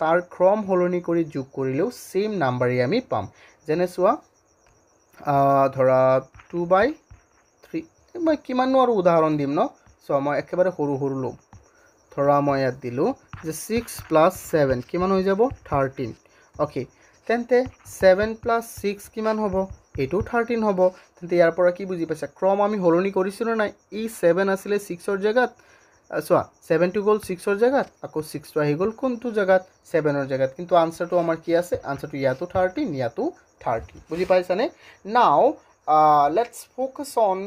তাৰ ক্ৰম সলনি কৰি যোগ কৰিলেও সেম নাম্বাৰই আমি পাম যেনে চোৱা ধৰা 2/3 মই কিমাননো আৰু উদাহৰণ দিম ন সো মই একেবাৰে সৰু লম ধৰা মই ইয়াত দিলো যে 6 + 7 কিমান হৈ যাব 13 ওকে তেন্তে 7 + 6 কিমান হ'ব এটো 13 হ'ব তেন্তে ইয়াৰ পৰা কি বুজি পাইছা ক্ৰম আমি সলনি কৰিছিলো নাই ই 7 আছিল 6ৰ জায়গাত চোৱা 7 টো গ'ল 6ৰ জেগাত আকৌ 6 টো আহি গ'ল কোনটো জেগাত 7ৰ জেগাত কিন্তু আনসাৰটো আমাৰ কি আছে আনসাৰটো ইয়াতো 13 ইয়াতো 30 বুজি পাইছানে now let's focus on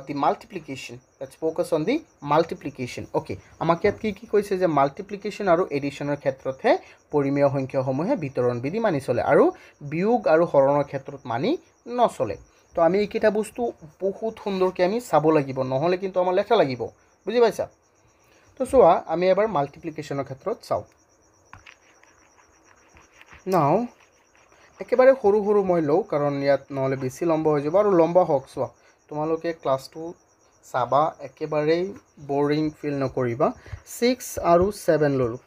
the multiplication let's focus on the multiplication okay আমাক ইয়াত কি কৈছে যে মাল্টিপ্লিকেশন আৰু এডিশনৰ ক্ষেত্ৰতহে পৰিমেয় সংখ্যাসমূহে বিতৰণ বিধি মানি চলে আৰু বিয়োগ আৰু হৰণৰ ক্ষেত্ৰত মানি নচলে তো আমি এইকেইটা বস্তু বহুত সুন্দৰকৈ আমি চাব লাগিব নহলে কিন্তু আমাৰ লেখা লাগিব বুজি পাইছা তো চোৱা আমি এবাৰ মাল্টিপ্লিকেশনৰ ক্ষেত্ৰত চাও নাও একেবাৰে সৰু সৰু মই লও কাৰণ ইয়াত নহলে বেছি লম্বা হৈ যাব আৰু লম্বা হওক চোৱা তোমালোকে ক্লাসটো চাবা একেবাৰে বোৰিং ফিল নকৰিবা 6 আৰু 7 ললো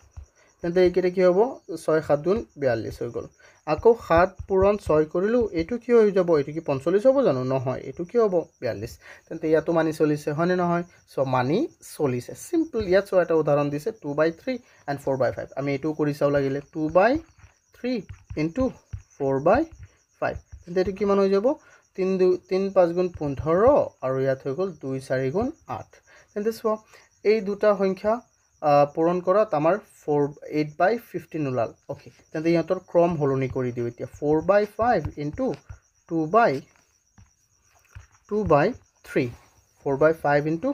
তেন্তে এইকেইটা কি হ'ব 6 7 গুণ 42 হৈ গ'ল আকৌ 7 পূৰণ 6 কৰিলো এটো কি হৈ যাব এটো কি 45 হ'ব জানো নহয় এটো কি হ'ব 42 তেন্তে ইয়াতো মানি চলিছে হয়নে নহয় সো মানি চলিছে সিম্পল ইয়াত সো এটা উদাহৰণ দিছে 2/3 and 4/5 আমি এটো কৰি চাও লাগিলে 2/3 into 4/5 তেন্তে এটো কিমান হৈ যাব 3 5 গুণ 15 আৰু ইয়াত হৈ গ'ল 2 4 গুণ 8 তেন্তে সো এই দুটা সংখ্যা পূৰণ কৰাত আমাৰ 8/15 ওলাল ওকে তেন্তে ইহঁতৰ ক্ৰম হলনি কৰি দিও এতিয়া 4/5 into 2/3 4/5 into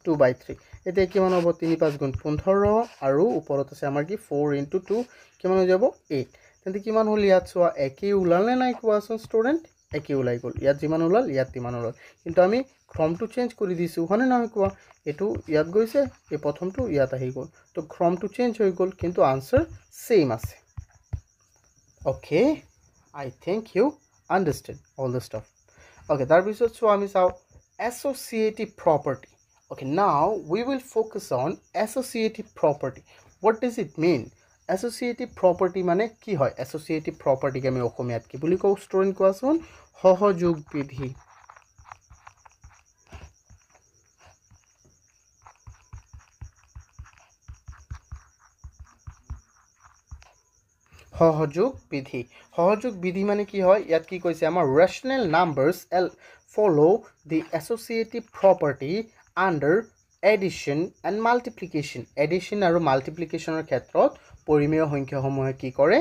2/3 এতিয়া কিমান হ'ব 3 5 গুণ 15 আৰু ওপৰত আছে আমাৰ কি 4 into 2 কিমান হৈ যাব 8 তেন্তে কিমান হল ইয়াত চোৱা একেই ওলাল নে নাই কোৱাচোন ষ্টুডেন্ট একেই ওলাই গ'ল ইয়াত যিমান ওলাল ইয়াত তিমান ওলাল কিন্তু আমি ক্ৰমটো চেঞ্জ কৰি দিছো হনে নহয় কোৱা এটো ইয়াত গৈছে এই প্ৰথমটো ইয়াত আহি গ'ল তো ক্ৰমটো চেঞ্জ হৈ গ'ল কিন্তু আনসাৰ সেম আছে okay I think you understand all the stuff okay তাৰ পিছত সো আমি চাও associative property okay now we will focus on associative property what does it mean associative property মানে কি হয় associative property কে আমি অসমীয়াত কি বুলি কও ষ্টুডেন্ট কোৱাচোন সহযোগ বিধি সহযোগ বিধি মানে কি হয় ইয়াত কি কৈছে আমাৰ rational numbers follow the associative property under addition and multiplication addition আৰু multiplicationৰ ক্ষেত্ৰত পৰিমেয় সংখ্যাসমূহে কি কৰে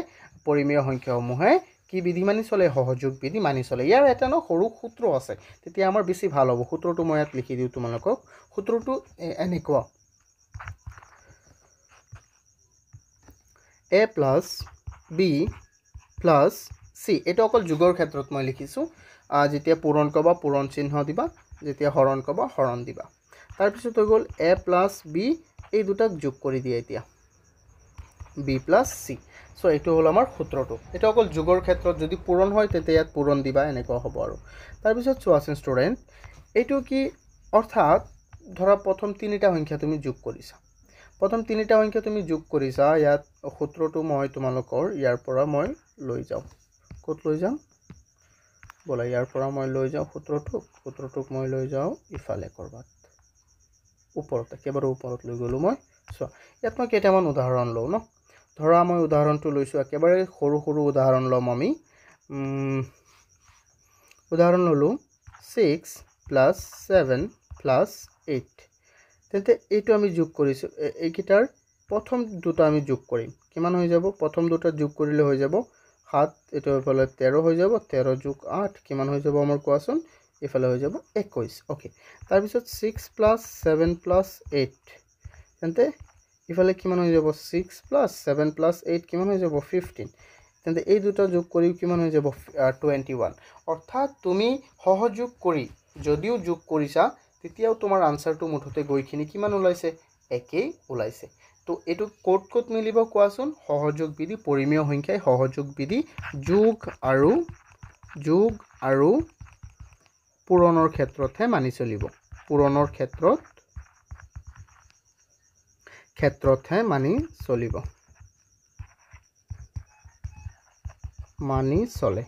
পৰিমেয় সংখ্যাসমূহে কি বিধি মানি চলে সহযোগ বিধি মানি চলে ইয়াৰ এটা ন সৰু সূত্ৰ আছে তেতিয়া আমাৰ বেছি ভাল হ'ব সূত্ৰটো মই ইয়াত লিখি দিও তোমালোকক সূত্ৰটো এনেকুৱা a plus b plus c এটা অকল যোগৰ ক্ষেত্ৰত মই লিখিছো যেতিয়া পূৰণ কবা পূৰণ চিহ্ন দিবা যেতিয়া হৰণ কবা হৰণ দিবা তাৰ পিছত হৈ গ'ল a plus b এই দুটাক যোগ কৰি দিয়া এতিয়া b plus c সো এটো হল আমাৰ সূত্ৰটো এটা অকল যোগৰ ক্ষেত্ৰত যদি পূৰণ হয় তেতে ইয়াত পূৰণ দিবা এনেকুৱা হ'ব আৰু তাৰ পিছত চোৱাচোন ষ্টুডেন্ট এটো কি অৰ্থাৎ ধৰা প্ৰথম তিনিটা সংখ্যা তুমি যোগ কৰিছা প্ৰথম তিনিটা সংখ্যা তুমি যোগ কৰিছা ইয়াত সূত্ৰটো মই তোমালোকৰ ইয়াৰ পৰা মই লৈ যাও কত লৈ যাম বলা ইয়াৰ পৰা মই লৈ যাও সূত্ৰটোক মই লৈ যাও ইফালে কৰবাত ওপৰত একেবাৰে ওপৰত লৈ গলো মই সো ইয়াত মই কেইটামান উদাহৰণ লও ন ধৰা মই উদাহৰণটো লৈছো একেবাৰে সৰু সৰু উদাহৰণ লম আমি উদাহৰণ ললো 6 plus 7 plus 8 তেন্তে এইটো আমি যোগ কৰিছো এইকিটাৰ প্ৰথম দুটা আমি যোগ কৰিম কিমান হৈ যাব প্ৰথম দুটা যোগ কৰিলে হৈ যাব 7 এটো ইফালে 13 হৈ যাব 13 যোগ 8 কিমান হৈ যাব আমাৰ কোৱাচোন ইফালে হৈ যাব 21 ওকে তাৰ পিছত 6 plus 7 plus 8 তেন্তে ইফালে কিমান হৈ যাব 6 plus 7 plus 8 কিমান হৈ যাব 15 তেন্তে এই দুটা যোগ কৰি কিমান হৈ যাব 21 অৰ্থাৎ তুমি সহযোগ কৰি যদিও যোগ কৰিছা তেতিয়াও তোমাৰ আনসাৰটো মুঠতে গৈখিনি কিমান ওলাইছে একেই ওলাইছে তো এটো কোট মিলিব কোৱাচোন সহযোগ বিধি পৰিমেয় সংখ্যাই সহযোগ বিধি যোগ আৰু পূৰণৰ ক্ষেত্ৰতহে মানি চলিব পূৰণৰ ক্ষেত্ৰতহে মানি চলিব মানি চলে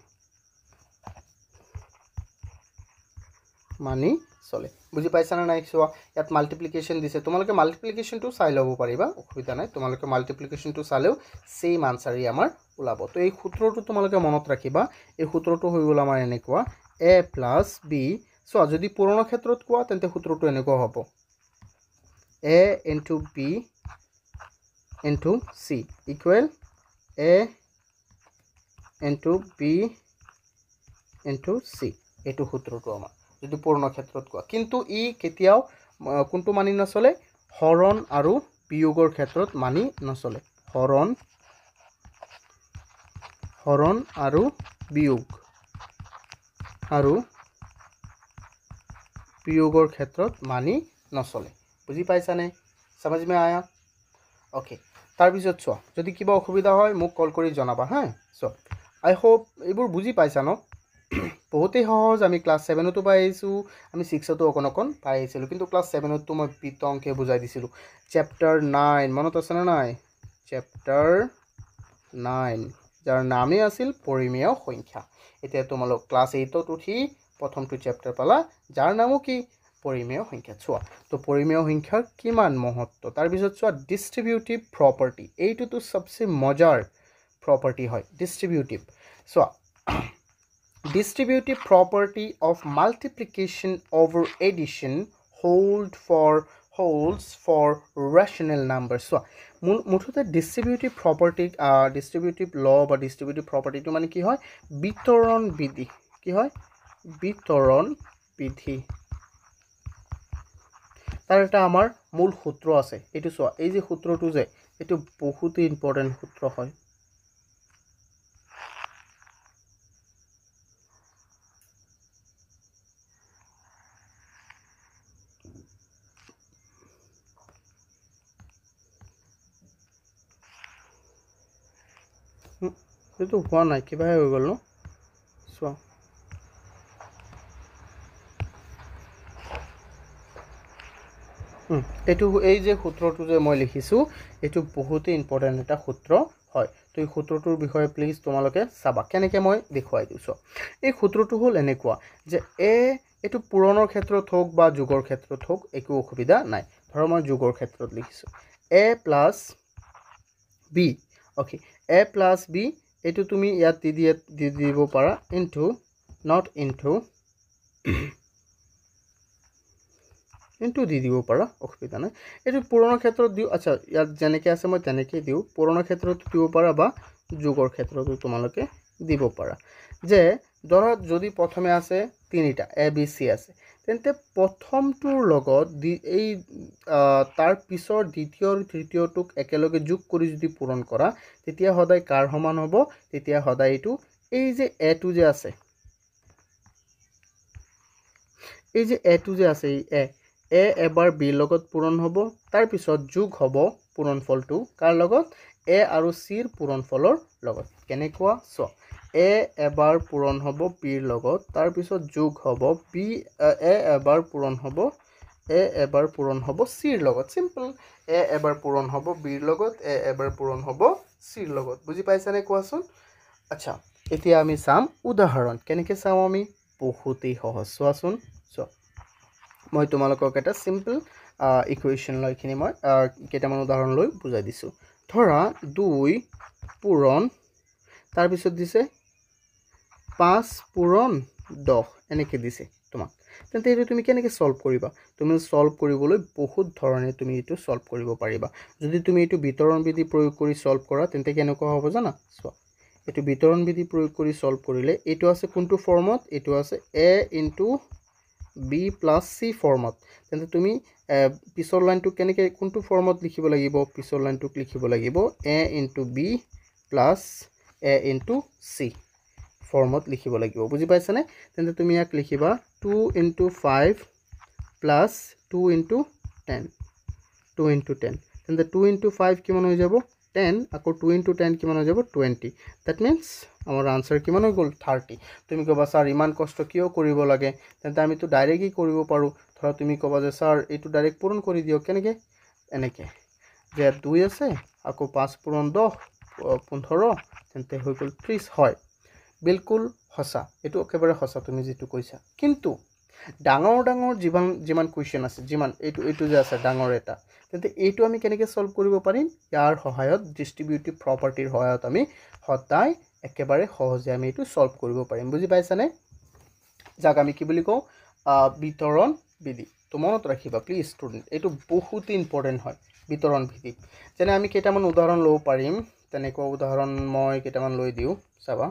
বুজি পাইছা না নাই চোৱা ইয়াত মাল্টিপ্লিকেশন দিছে তোমালোকে মাল্টিপ্লিকেশনটো চাই লব পাৰিবা অসুবিধা নাই তোমালোকে মাল্টিপ্লিকেশনটো চালেও সেম আনসাৰই আমাৰ ওলাব তো এই সূত্ৰটো তোমালোকে মনত ৰাখিবা এই সূত্ৰটো হৈ গল আমাৰ এনেকুৱা a plus b চোৱা যদি পূৰণৰ ক্ষেত্ৰত কোৱা তেন্তে সূত্ৰটো এনেকুৱা হ'ব A into B into C equal A into B into C এইটো সূত্ৰটো আমাৰ যদি পূৰ্ণ ক্ষেত্ৰত কোৱা কিন্তু ই কেতিয়াও কোনটো মানি নচলে হৰণ আৰু বিয়োগৰ ক্ষেত্ৰত মানি নচলে হৰণ আৰু বিয়োগৰ ক্ষেত্ৰত মানি নচলে বুজি পাইছানে समझ में आया ओके তাৰ পিছত চোৱা যদি কিবা অসুবিধা হয় মোক কল কৰি জনাবা হা সো আই হোপ এইবোৰ বুজি পাইছা ন বহুতেই সহজ আমি ক্লাস 7 তো পাই আইছো আমি 6 তো অকন পাই আইছিলো কিন্তু ক্লাস 7 তো মই বিতংকে বুজাই দিছিলো চ্যাপ্টাৰ 9 মনত আছে না নাই চ্যাপ্টাৰ 9 যাৰ নামে আছিল পৰিমেয় সংখ্যা এতিয়া তোমালোক ক্লাস 8 তো উঠি প্ৰথমটো চ্যাপ্টাৰ পালা যাৰ নামও কি পৰিমেয় সংখ্যা চোৱা তো পৰিমেয় সংখ্যাৰ কিমান মহত্ব তাৰ পিছত চোৱা ডিস্ট্ৰিবিউটিভ প্ৰপাৰ্টি এইটো তো সবচে মজাৰ প্ৰপাৰ্টি হয় ডিস্ট্ৰিবিউটিভ চোৱা distributive property of multiplication over addition holds for rational numbers so মুঠতে distributive property distributive law বা distributive property to মানে কি হয় বিতৰণ বিধি কি হয় বিতৰণ বিধি তাৰ এটা আমাৰ মূল সূত্ৰ আছে এটো চোৱা এই যে সূত্ৰটো যে এটো বহুত ইম্পৰ্টেন্ট সূত্ৰ হয় এটো হোৱা নাই কিবা হৈ গল ন চোৱা এটো এই যে সূত্ৰটো যে মই লিখিছো এটো বহুত ইম্পৰ্টেন্ট এটা সূত্ৰ হয় তো এই সূত্ৰটোৰ বিষয়ে প্লিজ তোমালোকে চাবা কেনেকে মই দেখুৱাই দিছো এই সূত্ৰটো হল এনেকুৱা যে এ এটো পূৰণৰ ক্ষেত্ৰত হোক বা যোগৰ ক্ষেত্ৰত হোক একো অসুবিধা নাই ধৰ মই যোগৰ ক্ষেত্ৰত লিখিছো a plus b okay a plus b এটো তুমি ইয়াত দি দিব পাৰা into not into into দি দিব পাৰা অসুবিধা নাই এটো পূৰণৰ ক্ষেত্ৰত দিও আচ্ছা ইয়াত যেনেকে আছে মই তেনেকে দিও পূৰণৰ ক্ষেত্ৰত দিব পাৰা বা যোগৰ ক্ষেত্ৰতো তোমালোকে দিব পাৰা যে ধৰা যদি প্ৰথমে আছে তিনিটা a b c আছে তেন্তে প্ৰথমটোৰ লগত এই তাৰ পিছৰ দ্বিতীয় আৰু তৃতীয়টোক একেলগে যোগ কৰি যদি পূৰণ কৰা তেতিয়া সদায় কাৰ সমান হ'ব তেতিয়া সদায় এটো এই যে a টো যে আছে এই যে a টো যে আছে এই a এবাৰ b লগত পূৰণ হ'ব তাৰ পিছত যোগ হ'ব পূৰণফলটো কাৰ লগত a আৰু c ৰ পূৰণফলৰ লগত কেনেকুৱা চ a এবাৰ পূৰণ হ'ব b ৰ লগত তাৰ পিছত যোগ হ'ব b a এবাৰ পূৰণ হ'ব c ৰ লগত সিম্পল a এবাৰ পূৰণ হ'ব b ৰ লগত a এবাৰ পূৰণ হ'ব c ৰ লগত বুজি পাইছানে কোৱাচোন আচ্ছা এতিয়া আমি চাম উদাহৰণ কেনেকৈ চাম আমি বহুতেই সহজ চোৱাচোন মই তোমালোকক এটা সিম্পল ইকুৱেশ্যন লৈখিনি মই কেইটামান উদাহৰণ লৈ বুজাই দিছো ধৰা 2 পূৰণ তাৰ পিছত দিছে 5 পূৰণ 10 এনেকৈ দিছে তোমাক তেন্তে এটো তুমি কেনেকৈ সলভ কৰিবা তুমি সলভ কৰিবলৈ বহুত ধৰণে তুমি এটো সলভ কৰিব পাৰিবা যদি তুমি এটো বিতৰণ বিধি প্ৰয়োগ কৰি সলভ কৰা তেন্তে কেনেকুৱা হ'ব জানা চোৱা এটো বিতৰণ বিধি প্ৰয়োগ কৰি সলভ কৰিলে এটো আছে কোনটো ফৰ্মত এটো আছে a b plus c ফৰ্মত তেন্তে তুমি পিছৰ লাইনটো কেনেকৈ কোনটো ফৰ্মত লিখিব লাগিব পিছৰ লাইনটোক লিখিব লাগিব a into b plus a into c ফৰ্মত লিখিব লাগিব বুজি পাইছানে তেন্তে তুমি ইয়াক লিখিবা 2 into 5 plus 2 into 10 তেন্তে 2 into 5 কিমান হৈ যাব 10 আকৌ 2 into 10 কিমান হৈ যাব 20 that means আমাৰ আনসাৰ কিমান হৈ গল 30 তুমি কবা স্যাৰ ইমান কষ্ট কিয় কৰিব লাগে তেন্তে আমি তো ডাইৰেক্টলি কৰিব পাৰো ধৰা তুমি কবা যে স্যাৰ এটো ডাইৰেক্ট পূৰণ কৰি দিও কেনেকৈ এনেকৈ যে 2 আছে আকৌ 5 পূৰণ 10 15 তেন্তে হৈ গল 30 হয় বিলকুল হসা এটো একেবাৰে হসা তুমি যেটো কৈছা কিন্তু ডাঙৰ যিমান কোৱেশ্চন আছে যিমান এটো যে আছে ডাঙৰ এটা তেন্তে এইটো আমি কেনেকৈ সলভ কৰিব পাৰিম ইয়াৰ সহায়ত ডিস্ট্ৰিবিউটিভ প্ৰপাৰ্টিৰ সহায়ত আমি সদায় একেবাৰে সহজে আমি এটো সলভ কৰিব পাৰিম বুজি পাইছানে যাক আমি কি বুলি কওঁ বিতৰণ বিধি তো মনত ৰাখিবা প্লিজ ষ্টুডেণ্ট এইটো বহুত ইম্পৰ্টেণ্ট হয় বিতৰণ বিধি যেনে আমি কেইটামান উদাহৰণ ল'ব পাৰিম তেনেকুৱা উদাহৰণ মই কেইটামান লৈ দিওঁ চাবা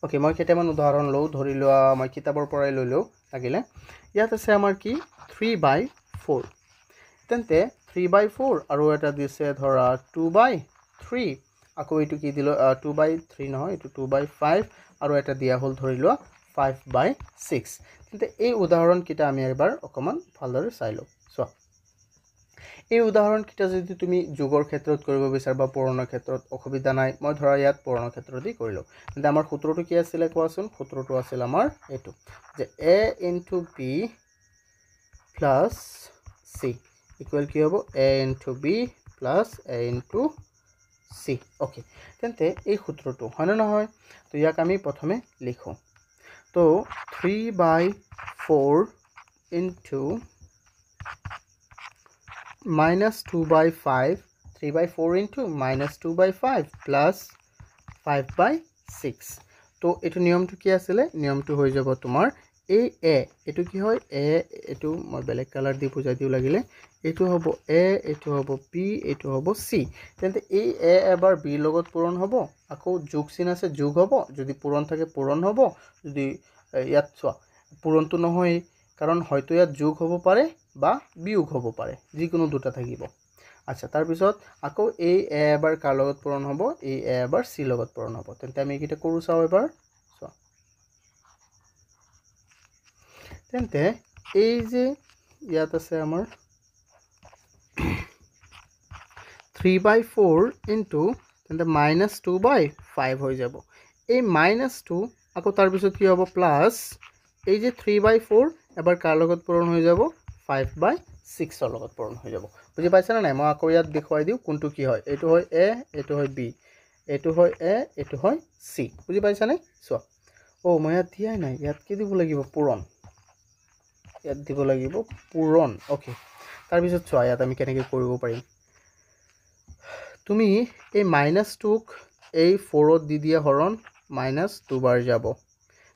ওকে মই কেইটামান উদাহৰণ লওঁ ধৰি লোৱা মই কিতাপৰ পৰাই লৈ লওঁ লাগিলে ইয়াত আছে আমাৰ কি 3/4 তেন্তে 3/4 আৰু এটা দিছে ধৰা 2/3 আকৌ এইটো কি দিলো 2/3 নহয় এইটো 2/5 আৰু এটা দিয়া হ'ল ধৰি লোৱা 5/6 তেন্তে এই উদাহৰণ কিটা আমি এবাৰ অকমান ভালদৰে চাই লওঁ চোৱা এই উদাহৰণ কিটা যদি তুমি যোগৰ ক্ষেত্ৰত কৰিব বিচাৰ বা পূৰণৰ ক্ষেত্ৰত অসুবিধা নাই মই ধৰা ইয়াত পূৰণৰ ক্ষেত্ৰতে কৰিলো তেন্তে আমাৰ সূত্ৰটো কি আছিল কোৱাচোন সূত্ৰটো আছিল আমাৰ এইটো যে a into b plus c equal কি হ'ব a into b plus a into c okay তেন্তে এই সূত্ৰটো হয় না নহয় তো ইয়াক আমি প্ৰথমে লিখো তো 3/4 into minus 2/5 3/4 into minus 2/5 plus 5/6 তো এটো নিয়মটো কি আছিল নিয়মটো হৈ যাব তোমাৰ a এটো কি হয় a এটো মই বেলেগ কালাৰ দি বুজাই দিও লাগিলে এটো হ'ব a এটো হ'ব b এটো হ'ব c তেন্তে এই a এবাৰ b লগত পূৰণ হ'ব আকৌ যোগ চিন আছে যোগ হ'ব যদি পূৰণ থাকে পূৰণ হ'ব যদি ইয়াত চোৱা পূৰণটো নহয় কাৰণ হয়তো ইয়াত যোগ হ'ব পাৰে বা বিয়োগ হ'ব পাৰে যিকোনো দুটা থাকিব আচ্ছা তাৰ পিছত আকৌ এই a এবাৰ কাৰ লগত পূৰণ হ'ব এই a এবাৰ c লগত পূৰণ হ'ব তেন্তে আমি কিটা কৰো চাও এবাৰ চোৱা তেন্তে এই যে ইয়াত আছে আমাৰ 3/4 into তেন্তে -2/5 হৈ যাব এই -2 আকৌ তাৰ পিছত কি হ'ব প্লাস এই যে 3/4 এবাৰ কাৰ লগত পূৰণ হৈ যাব 5/6 ৰ লগত পূৰণ হৈ যাব বুজি পাইছা না নাই মই আকৌ ইয়াত দেখুৱাই দিও কোনটো কি হয় এটো হয় a এটো হয় b এটো হয় a এটো হয় c বুজি পাইছা নে চোৱা ও মই ইয়াত দিয়াই নাই ইয়াত কি দিব লাগিব পূৰণ ইয়াত দিব লাগিব পূৰণ ওকে তাৰ পিছত চোৱা ইয়াত আমি কেনেকৈ কৰিব পাৰিম তুমি এই -2ক এই 4ত দি দিয়া হৰণ -2 বাৰ যাব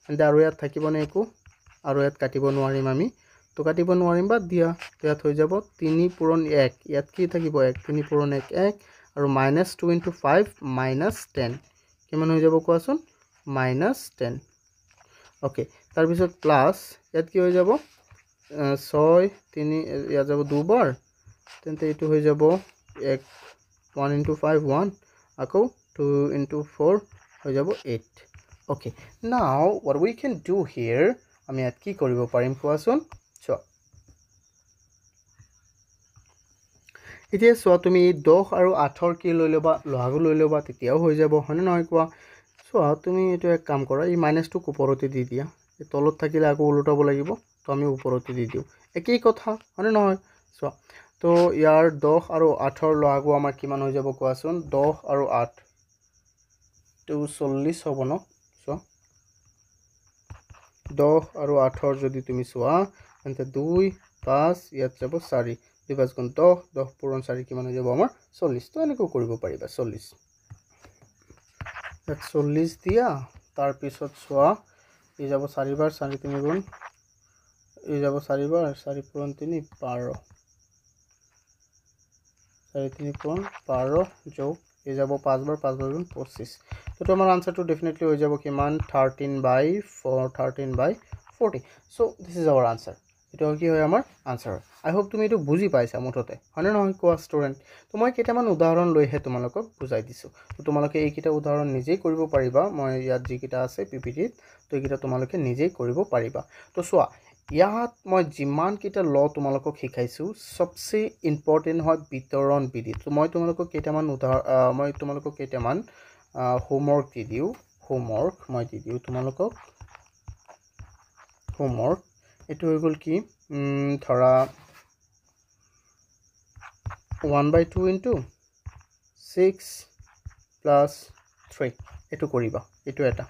তেন্তে আৰু ইয়াত থাকিব নে একো আৰু ইয়াত কাটিব নোৱাৰিম আমি তো কাটিব নোৱাৰিম বাদ দিয়া ইয়াত হৈ যাব 3 পূৰণ 1 ইয়াত কি থাকিব 1 3 পূৰণ 1 1 আৰু -2 into 5 -10 কিমান হৈ যাব কোৱাচোন -10 ওকে তাৰ পিছত প্লাস ইয়াত কি হৈ যাব 6 3 ইয়াত যাব দুবাৰ তেন্তে এটো হৈ যাব 1 1 into 5 1 আকৌ 2 into 4 হৈ যাব 8 okay now what we can do here আমি ইয়াত কি কৰিব পাৰিম কোৱাচোন চোৱা এতিয়া চোৱা তুমি 10 আৰু 8 ৰ কি লৈ লবা লহাগু লৈ লবা তেতিয়াও হৈ যাব হনে নহয় কোৱা চোৱা তুমি এটো এক কাম কৰা এই -2 ওপৰতে দি দিয়া এই তলত থাকিলে আকৌ উলটাব লাগিব তো আমি ওপৰতে দি দিও একই কথা হনে নহয় চোৱা তো ইয়াৰ 10 আৰু 8 ৰ লহাগু আমাৰ কিমান হৈ যাব কোৱাচোন 10 আৰু 8 তো 40 হ'ব ন চোৱা 10 আৰু 8 ৰ যদি তুমি চোৱা তেন্তে 2 5 ইয়াত যাব 4 2 5 গুণ 10 10 পূৰণ 4 কিমান হৈ যাব আমাৰ 40 তো এনেকৈ কৰিব পাৰিবা 40 ইয়াত 40 দিয়া তাৰ পিছত চোৱা এই যাব 4 বাৰ 4 3 গুণ এই যাব 4 বাৰ 4 পূৰণ 3 12 4 3 পূৰণ 12 যোগ এই যাব 5 বাৰ 5 বাৰ গুণ 25 তো আমাৰ আনসারটো ডেফিনেটলি হৈ যাব কিমান 13/40 সো দিস ইজ আवर আনসার এটা কি হয় আমাৰ আনসাৰ আই হোপ তুমি এটো বুজি পাইছা মুঠতে হনে নহয় কোৱা স্টুডেন্ট তো মই কেইটামান উদাহৰণ লৈহে তোমালোকক বুজাই দিছো তো তোমালোকে এই কিটা উদাহৰণ নিজেই কৰিব পাৰিবা মই ইয়াত যি কিটা আছে পিপিটিত তো এই কিটা তোমালোকে নিজেই কৰিব পাৰিবা তো চোৱা ইয়াত মই যিমান কিটা ল তোমালোকক শিকাইছো সবচে ইম্পৰ্টেন্ট হয় বিতৰণ বিধি তো মই তোমালোকক কেইটামান মই তোমালোকক কেইটামান হোমৱৰ্ক দি দিও হোমৱৰ্ক মই দি দিও তোমালোকক হোমৱৰ্ক এটো হৈ গল কি ধৰা 1/2 into 6 plus 3 এটো কৰিবা এটো এটা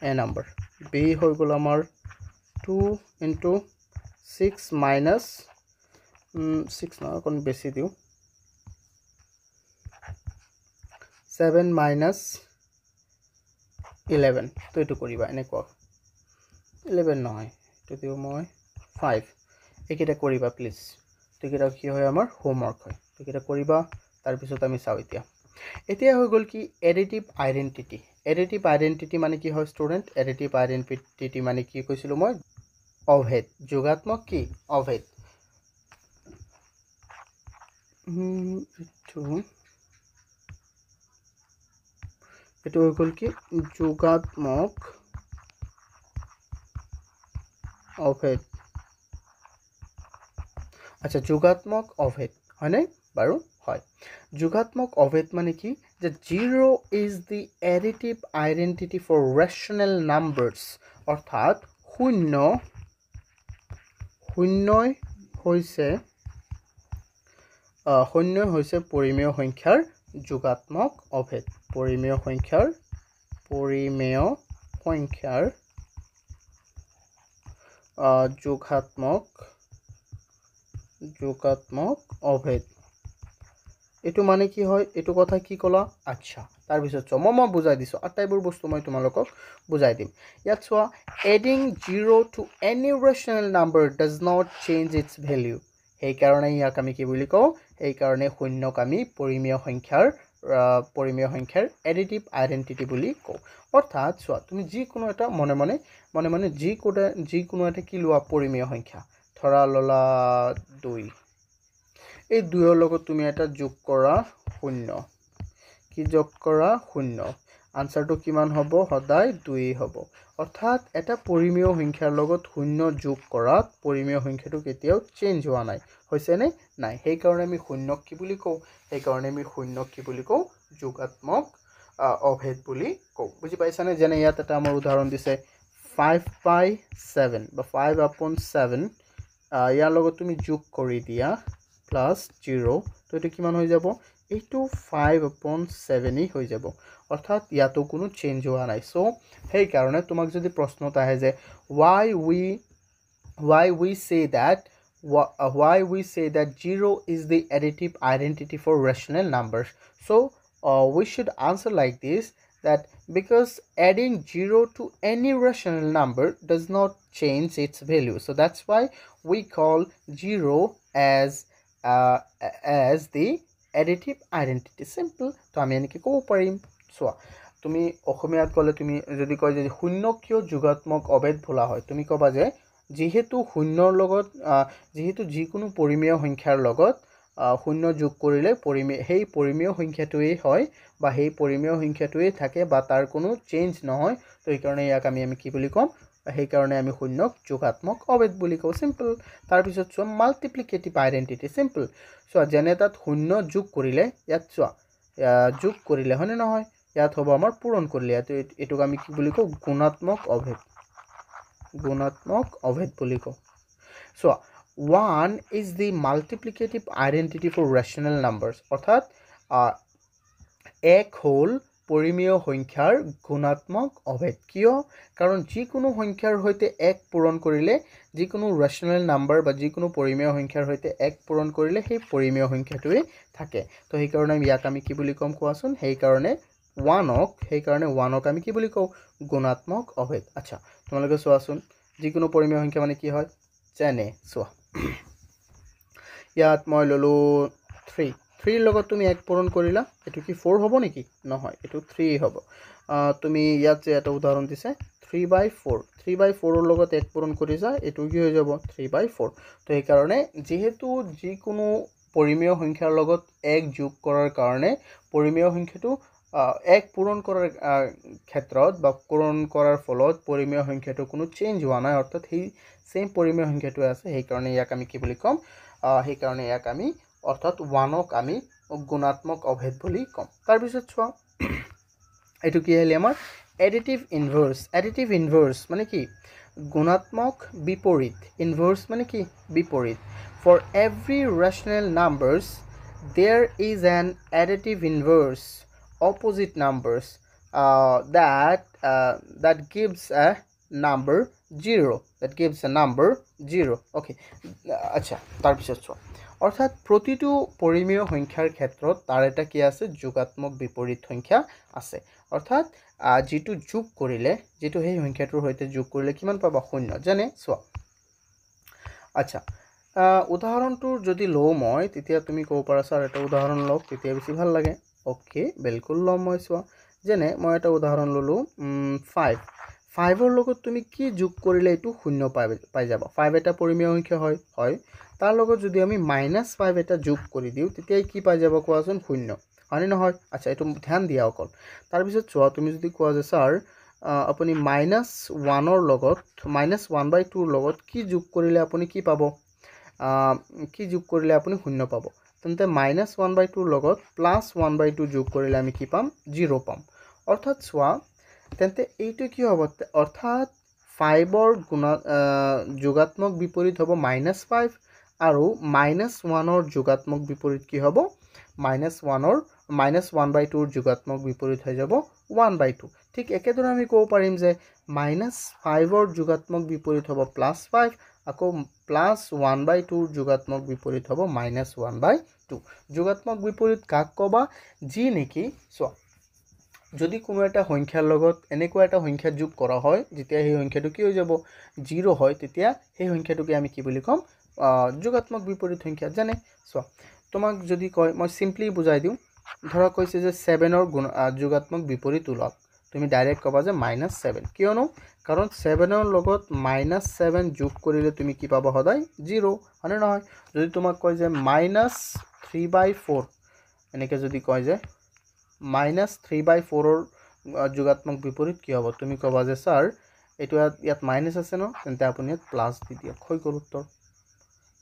a নাম্বাৰ b হৈ গল আমাৰ 2 into 6 minus 6 না কোন বেছি দিও 7 minus 11 তো এটো কৰিবা এনেকুৱা 11 নহয় এটো দিও মই 5 একেটা কৰিবা প্লিজ তেকেটা কি হয় আমাৰ হোমৱৰ্ক হয় তেকেটা কৰিবা তাৰ পিছত আমি চাও এতিয়া হৈ গল কি এডিটিভ আইডেন্টিটি মানে কি হয় স্টুডেন্ট এডিটিভ আইডেন্টিটি মানে কি কৈছিলো মই অভেদ যোগাত্মক কি অভেদ এটো হৈ গল কি যোগাত্মক অভেদ আচ্ছা যোগাত্মক অভেদ হয় নাই বাৰু হয় যোগাত্মক অভেদ মানে কি যে 0 is the additive identity for rational numbers অর্থাৎ শূন্য হৈছে পৰিমেয় সংখ্যাৰ যোগাত্মক অভেদ পৰিমেয় সংখ্যাৰ যোগাত্মক অভেদ এটো মানে কি হয় এটো কথা কি কলা আচ্ছা তাৰ পিছত মই বুজাই দিছো আটাইবোৰ বস্তু মই তোমালোকক বুজাই দিম ইয়াত চোৱা adding 0 to any rational number does not change its value এই কাৰণে ইয়াক আমি কি বুলি কও এই কাৰণে শূন্যক আমি পৰিমেয় সংখ্যাৰ এডিটিভ আইডেন্টিটি বুলি কও অৰ্থাৎ চোৱা তুমি যি কোনো এটা মনে যি কোনো এটা কি লোৱা পৰিমেয় সংখ্যা ধৰা ললা 2 এই 2 ৰ লগত তুমি এটা যোগ কৰা 0 কি যোগ কৰা 0 আনসাৰটো কিমান হ'ব সদায় 2 হ'ব অৰ্থাৎ এটা পৰিমেয় সংখ্যাৰ লগত 0 যোগ কৰাত পৰিমেয় সংখ্যাটো কেতিয়াও চেঞ্জ হোৱা নাই হৈছে নে নাই সেই কাৰণে আমি 0 কি বুলি কও সেই কাৰণে আমি 0 কি বুলি কও যোগাত্মক অভেদ বুলি কও বুজি পাইছানে যেনে ইয়াত এটা আমাৰ উদাহৰণ দিছে 5/7 বা 5/7 ইয়াৰ লগত তুমি যোগ কৰি দিয়া plus 0 তো এটো কিমান হৈ যাব এইটো 5/7 ই হৈ যাব অৰ্থাৎ ইয়াতো কোনো চেঞ্জ হোৱা নাই সো সেই কাৰণে তোমাক যদি প্ৰশ্নটা আহে যে why we say that 0 is the additive identity for rational numbers so we should answer like this that because adding 0 to any rational number does not change its value so that's why we call 0 as the additive identity simple তো আমি এনেকে কব পাৰিম সোয়া তুমি অসমীয়াত কলে তুমি যদি কয় যে শূন্য কিয় যোগাত্মক অভেদ ভোলা হয় তুমি কবা যে যেহেতু শূন্যৰ লগত যেহেতু যিকোনো পৰিমেয় সংখ্যাৰ লগত শূন্য যোগ কৰিলে সেই পৰিমেয় সংখ্যাটোই হয় বা সেই পৰিমেয় সংখ্যাটোই থাকে বা তাৰ কোনো চেঞ্জ নহয় তো এই কাৰণে ইয়াক আমি কি বুলি কম সেই কাৰণে আমি শূন্যক যোগাত্মক অভেদ বুলি কও সিম্পল তাৰ পিছত চোৱা মাল্টিপ্লিকেটিভ আইডেন্টিটি সিম্পল চোৱা যেনে তাত শূন্য যোগ কৰিলে ইয়াত চোৱা যোগ কৰিলে হয়নে নহয় ইয়াত হ'ব আমাৰ পূৰণ কৰিলে এটোক আমি কি বুলি কও গুণাত্মক অভেদ বুলি কও চোৱা 1 is the multiplicative identity for rational numbers অৰ্থাৎ এক হল পৰিমেয় সংখ্যাৰ গুণাত্মক অভেদ কিয় কাৰণ যিকোনো সংখ্যাৰ হৈতে এক পূৰণ কৰিলে যিকোনো ৰেশনাল নাম্বাৰ বা যিকোনো পৰিমেয় সংখ্যাৰ হৈতে এক পূৰণ কৰিলে সেই পৰিমেয় সংখ্যাটোৱে থাকে তো সেই কাৰণে ইয়াক আমি কি বুলি কম কোৱাচোন সেই কাৰণে 1ক আমি কি বুলি কও গুণাত্মক অভেদ আচ্ছা তোমালোকে চোৱাচোন যিকোনো পৰিমেয় সংখ্যা মানে কি হয় যেনে চোৱা ইয়াত মই ললো 3 লগত তুমি এক পূৰণ কৰিলা এটো কি 4 হ'ব নেকি নহয় এটো 3 হ'ব তুমি ইয়াত যে এটা উদাহৰণ দিছে 3/4 ৰ লগত এক পূৰণ কৰিছা এটো কি হৈ যাব 3/4 তো এই কাৰণে যেহেতু যিকোনো পৰিমেয় সংখ্যাৰ লগত এক যোগ কৰাৰ কাৰণে পৰিমেয় সংখ্যাটো এক পূৰণ কৰাৰ ক্ষেত্ৰত বা পূৰণ কৰাৰ ফলত পৰিমেয় সংখ্যাটো কোনো চেঞ্জ হোৱা নাই অৰ্থাৎ সেই সেম পৰিমেয় সংখ্যাটো আছে সেই কাৰণে ইয়াক আমি কি বুলি কম সেই কাৰণে ইয়াক আমি অৰ্থাৎ 1ক আমি গুণাত্মক অভেদ বুলি কম তাৰ পিছত চোৱা এটো কি হলে আমাৰ additive inverse মানে কি গুণাত্মক বিপৰীত inverse মানে কি বিপৰীত for every rational numbers there is an additive inverse opposite numbers that gives a number 0 okay আচ্ছা তাৰ পিছত চোৱা অৰ্থাৎ প্ৰতিটো পৰিমেয় সংখ্যাৰ ক্ষেত্ৰত তাৰ এটা কি আছে যোগাত্মক বিপৰীত সংখ্যা আছে অৰ্থাৎ যেটো যোগ কৰিলে যেটো সেই সংখ্যাটোৰ সৈতে যোগ কৰিলে কিমান পাবা শূন্য যেনে চোৱা আচ্ছা উদাহৰণটোৰ যদি লও মই তেতিয়া তুমি ক'ব পাৰা স্যাৰ এটা উদাহৰণ লওক তেতিয়া বেছি ভাল লাগে ওকে বিলকুল লম মই চোৱা যেনে মই এটা উদাহৰণ ললো 5 ৰ লগত তুমি কি যোগ কৰিলে এটো শূন্য পাই যাবা 5 এটা পৰিমেয় সংখ্যা হয় তাৰ লগত যদি আমি -5 এটা যোগ কৰি দিও তেতিয়া কি পাই যাব কোৱাচোন শূন্য হয়নে নহয় আচ্ছা এটো ধ্যান দিয়া অকল তাৰ পিছত চোৱা তুমি যদি কোৱা যে স্যাৰ আপুনি -1 ৰ লগত -1/2 ৰ লগত কি যোগ কৰিলে আপুনি কি পাব কি যোগ কৰিলে আপুনি শূন্য পাব তেন্তে -1/2 ৰ লগত +1/2 যোগ কৰিলে আমি কি পাম 0 পাম অৰ্থাৎ চোৱা তেন্তে এইটো কি হ'ব অৰ্থাৎ 5 ৰ যোগাত্মক বিপৰীত হ'ব -5 আৰু -1 ৰ যোগাত্মক বিপৰীত কি হ'ব -1/2 ৰ যোগাত্মক বিপৰীত হৈ যাব 1/2 ঠিক একেদৰে আমি ক'ব পাৰিম যে -5 ৰ যোগাত্মক বিপৰীত হ'ব +5 আকৌ +1/2 ৰ যোগাত্মক বিপৰীত হ'ব -1/2 যোগাত্মক বিপৰীত কাক কবা যি নেকি চোৱা যদি কোনো এটা সংখ্যাৰ লগত এনেকুৱা এটা সংখ্যা যোগ কৰা হয় যেতিয়া সেই সংখ্যাটো কি হৈ যাব 0 হয় তেতিয়া সেই সংখ্যাটোকে আমি কি বুলি কম যোগাত্মক বিপৰীত সংখ্যা জানে চোৱা তোমাক যদি কয় মই সিম্পলি বুজাই দিও ধৰা কৈছে যে 7 ৰ যোগাত্মক বিপৰীত উলাওক তুমি ডাইৰেক্ট কবা যে -7 কিয়নো কাৰণ 7 ৰ লগত -7 যোগ কৰিলে তুমি কি পাবা সদায় 0 হয়নে নহয় যদি তোমাক কয় যে -3/4 এনেকে যদি কয় যে -3/4 ৰ যোগাত্মক বিপৰীত কি হ'ব তুমি কবা যে স্যার এটো ইয়াত মাইনাস আছে ন তেন্তে আপুনি ইয়াত প্লাস দি দিয়ক হৈ গ'ল উত্তৰ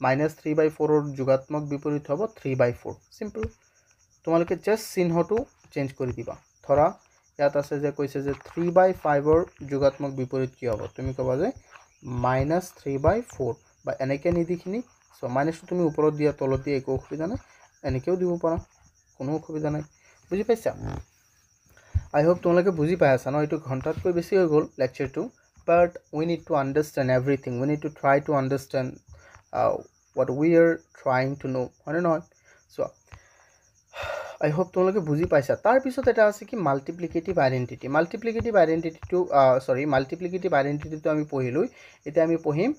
-3/4 ৰ যোগাত্মক বিপৰীত হ'ব 3/4 সিম্পল তোমালোকে জাস্ট চিহ্নটো চেঞ্জ কৰি দিবা ধৰা ইয়াত আছে যে কৈছে যে 3/5 ৰ যোগাত্মক বিপৰীত কি হ'ব তুমি কবা যে -3/4 বা এনেকে নিদিখিনি সো মাইনাসটো তুমি ওপৰত দিয়া তলত দিয়া একো অসুবিধা নাই এনেকেও দিব পাৰা কোনো অসুবিধা নাই বুজি পাইছা I hope তোমালোকে বুজি পাই আছা ন এটো ঘন্টাতকৈ বেছি হৈ গ'ল লেকচাৰটো but we need to understand everything we need to try to understand what we are trying to know হয় না so I hope তোমালোকে বুজি পাইছা তাৰ পিছত এটা আছে কি মাল্টিপ্লিকেটিভ আইডেন্টিটি মাল্টিপ্লিকেটিভ আইডেন্টিটিটো আমি পঢ়িলো এতিয়া আমি পঢ়িম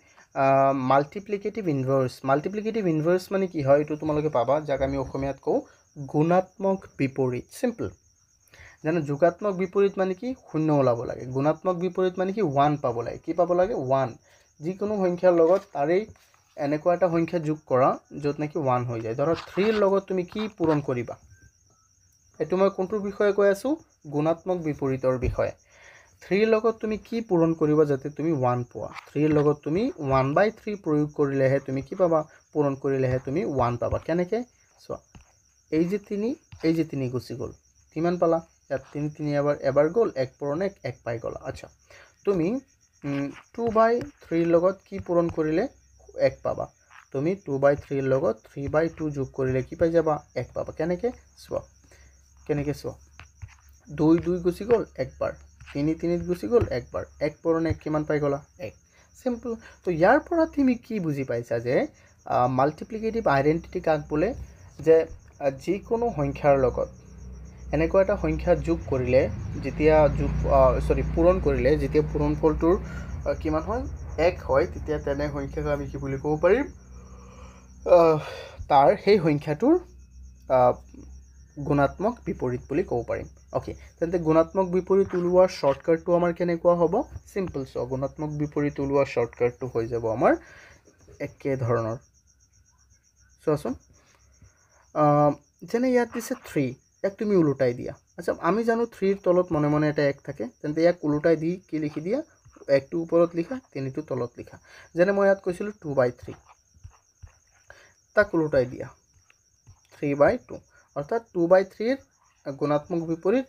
মাল্টিপ্লিকেটিভ ইনভাৰ্স মানে কি হয় এটো তোমালোকে পাবা যাক আমি অসমীয়াত কও গুণাত্মক বিপৰীত সিম্পল জানো যোগাত্মক বিপৰীত মানে কি শূন্য ওলাব লাগে গুণাত্মক বিপৰীত মানে কি 1 পাব লাগে কি পাব লাগে 1 যিকোনো সংখ্যাৰ লগত তাৰে এনেকুৱা এটা সংখ্যা যোগ কৰা যত নাকি 1 হৈ যায় ধৰা 3 ৰ লগত তুমি কি পূৰণ কৰিবা এটো মই কোনটোৰ বিষয়ে কৈ আছো গুণাত্মক বিপৰীতৰ বিষয়ে 3 ৰ লগত তুমি কি পূৰণ কৰিবা যাতে তুমি 1 পোৱা 3 ৰ লগত তুমি 1/3 প্ৰয়োগ কৰিলেহে তুমি কি পাবা পূৰণ কৰিলেহে তুমি 1 পাবা কেনেকে চোৱা এই যে 3 গুচি গ'ল কিমান পালা ইয়াত 3 এবাৰ গ'ল 1 পূৰণ 1 পাই গ'লা আচ্ছা তুমি 2/3 লগত কি পূৰণ কৰিলে 1 পাবা তুমি 2/3 লগত 3/2 যোগ কৰিলে কি পাই যাবা 1 পাবা কেনেকে চোৱা 2 গুচি গ'ল একবাৰ 3 গুচি গ'ল একবাৰ 1 পূৰণ 1 কিমান পাই গ'লা 1 সিম্পল তো ইয়াৰ পৰা তুমি কি বুজি পাইছা যে মাল্টিপ্লিকেটিভ আইডেন্টিটি কাক বোলে যে যিকোনো সংখ্যাৰ লগত এনেকুৱা এটা সংখ্যা যোগ কৰিলে যেতিয়া পূৰণ কৰিলে যেতিয়া পূৰণফলটোৰ কিমান হয় 1 হয় তেতিয়া তেনে সংখ্যাক আমি কি বুলি ক'ব পাৰিম তাৰ সেই সংখ্যাটোৰ গুণাত্মক বিপৰীত বুলি ক'ব পাৰিম ওকে তেন্তে গুণাত্মক বিপৰীত উলোৱাৰ শৰ্টকাটটো আমাৰ কেনেকুৱা হ'ব সিম্পল সো গুণাত্মক বিপৰীত উলোৱাৰ শৰ্টকাটটো হৈ যাব আমাৰ একে ধৰণৰ চোৱাচোন যেনে ইয়াত দিছে 3 এক তুমি উলটাই দিয়া আচ্ছা আমি জানো 3 ৰ তলত মনে মনে এটা 1 থাকে তেন্তে ইয়াক উলটাই দি কি লিখি দিয়া 1 টো ওপৰত লিখা 3 টো তলত লিখা যেনে মই ইয়াত কৈছিলো 2/3 তাক উলটাই দিয়া 3/2 অৰ্থাৎ 2/3 ৰ গুণাত্মক বিপৰীত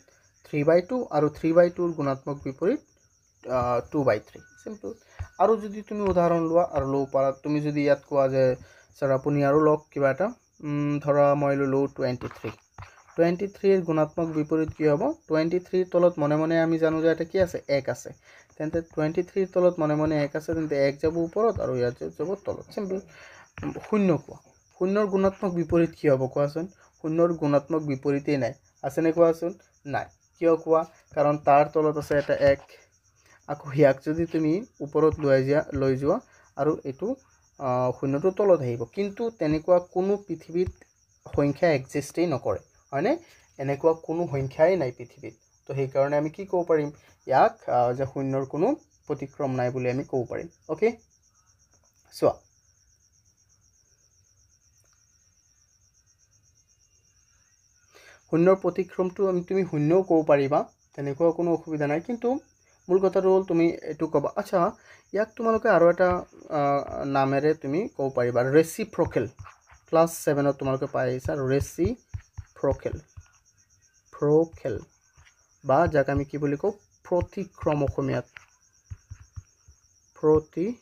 3/2 আৰু 3/2 ৰ গুণাত্মক বিপৰীত 2/3 সিম্পল আৰু যদি তুমি উদাহৰণ লোৱা আৰু লো পাৰা তুমি যদি ইয়াত কোৱা যে স্যাৰ আপুনি আৰু লক কিবা এটা ধৰা মই ললো 23 ৰ গুণাত্মক বিপৰীত কি হ'ব 23 ৰ তলত মনে মনে আমি জানো যে এটা কি আছে 1 আছে তেন্তে 23 ৰ তলত মনে মনে 1 আছে তেন্তে 1 যাব ওপৰত আৰু ইয়াত যাব তলত সিম্পল শূন্য কোৱা শূন্যৰ গুণাত্মক বিপৰীত কি হ'ব কোৱাচোন শূন্যৰ গুণাত্মক বিপৰীতেই নাই আছেনে কোৱাচোন নাই কিয় কোৱা কাৰণ তাৰ তলত আছে এটা 1 আকৌ ইয়াক যদি তুমি ওপৰত লৈ যোৱা আৰু এইটো শূন্যটো তলত আহিব কিন্তু তেনেকুৱা কোনো পৃথিৱীত সংখ্যা এক্সিষ্টেই নকৰে হয়নে এনেকুৱা কোনো সংখ্যাই নাই পৃথিৱীত তো সেই কাৰণে আমি কি ক'ব পাৰিম ইয়াক যে শূন্যৰ কোনো প্ৰতিক্ৰম নাই বুলি আমি ক'ব পাৰিম ওকে চোৱা শূন্যৰ প্ৰতিক্ৰমটো তুমি শূন্যও ক'ব পাৰিবা তেনেকুৱা কোনো অসুবিধা নাই কিন্তু মূল কথাটো হ'ল তুমি এইটো ক'বা আচ্ছা ইয়াক তোমালোকে আৰু এটা নামেৰে তুমি ক'ব পাৰিবা ৰেচিপ্ৰকেল ক্লাছ 7ত তোমালোকে পাই আহিছা ৰেচিপ্ৰকেল বা যাক আমি কি বুলি কওঁ প্ৰতিক্ৰম অসমীয়াত প্ৰতিক্ৰম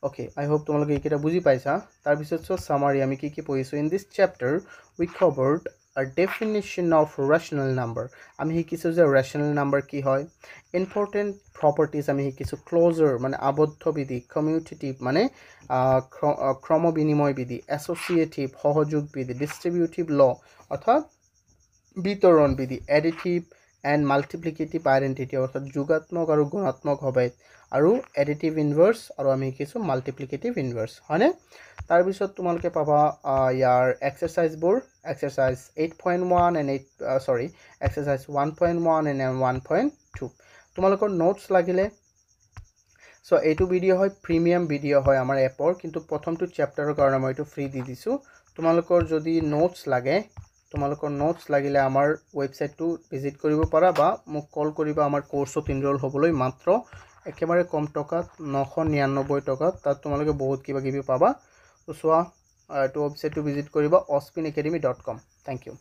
Okay, I hope তোমালোকে এইকেইটা বুজি পাইছা তাৰপিছত সো সামাৰি আমি কি কি পঢ়িছো in this chapter we covered a definition of rational number আমি শিকিছো যে rational number কি হয় important properties আমি শিকিছো closure মানে আবদ্ধ বিধি commutative মানে ক্ৰম বিনিময় বিধি associative সহযোগ বিধি distributive law অৰ্থাৎ বিতৰণ বিধি additive and multiplicative identity অৰ্থাৎ যোগাত্মক আৰু গুণাত্মক হবে আৰু additive inverse আৰু আমি কিছু multiplicative inverse হয়নে তাৰ পিছত তোমালোকে পাবা ইয়াৰ এক্সাৰসাইজ বোৰ এক্সাৰসাইজ 8.1 and exercise 1.1 and 1.2 তোমালোকৰ নোটস লাগিলে সো এইটো ভিডিও হয় প্ৰিমিয়াম ভিডিও হয় আমাৰ এপৰ কিন্তু প্ৰথমটো চ্যাপ্টাৰৰ কাৰণে মই এইটো ফ্ৰী দি দিছো তোমালোকৰ যদি নোটস লাগে তোমালোকৰ নোটস লাগিলে আমাৰ ওয়েবসাইটটো ভিজিট কৰিব পাৰা বা মোক কল কৰিবা আমাৰ কোৰ্সত এনৰোল হ'বলৈ মাত্ৰ একেবাৰে কম টকাত 999 টকাত তাত তোমালোকে বহুত কিবা কিবি পাবা তো সোৱা এইটো ওয়েবসাইটটো ভিজিট কৰিবা ospinacademy.com থ্যাংক ইউ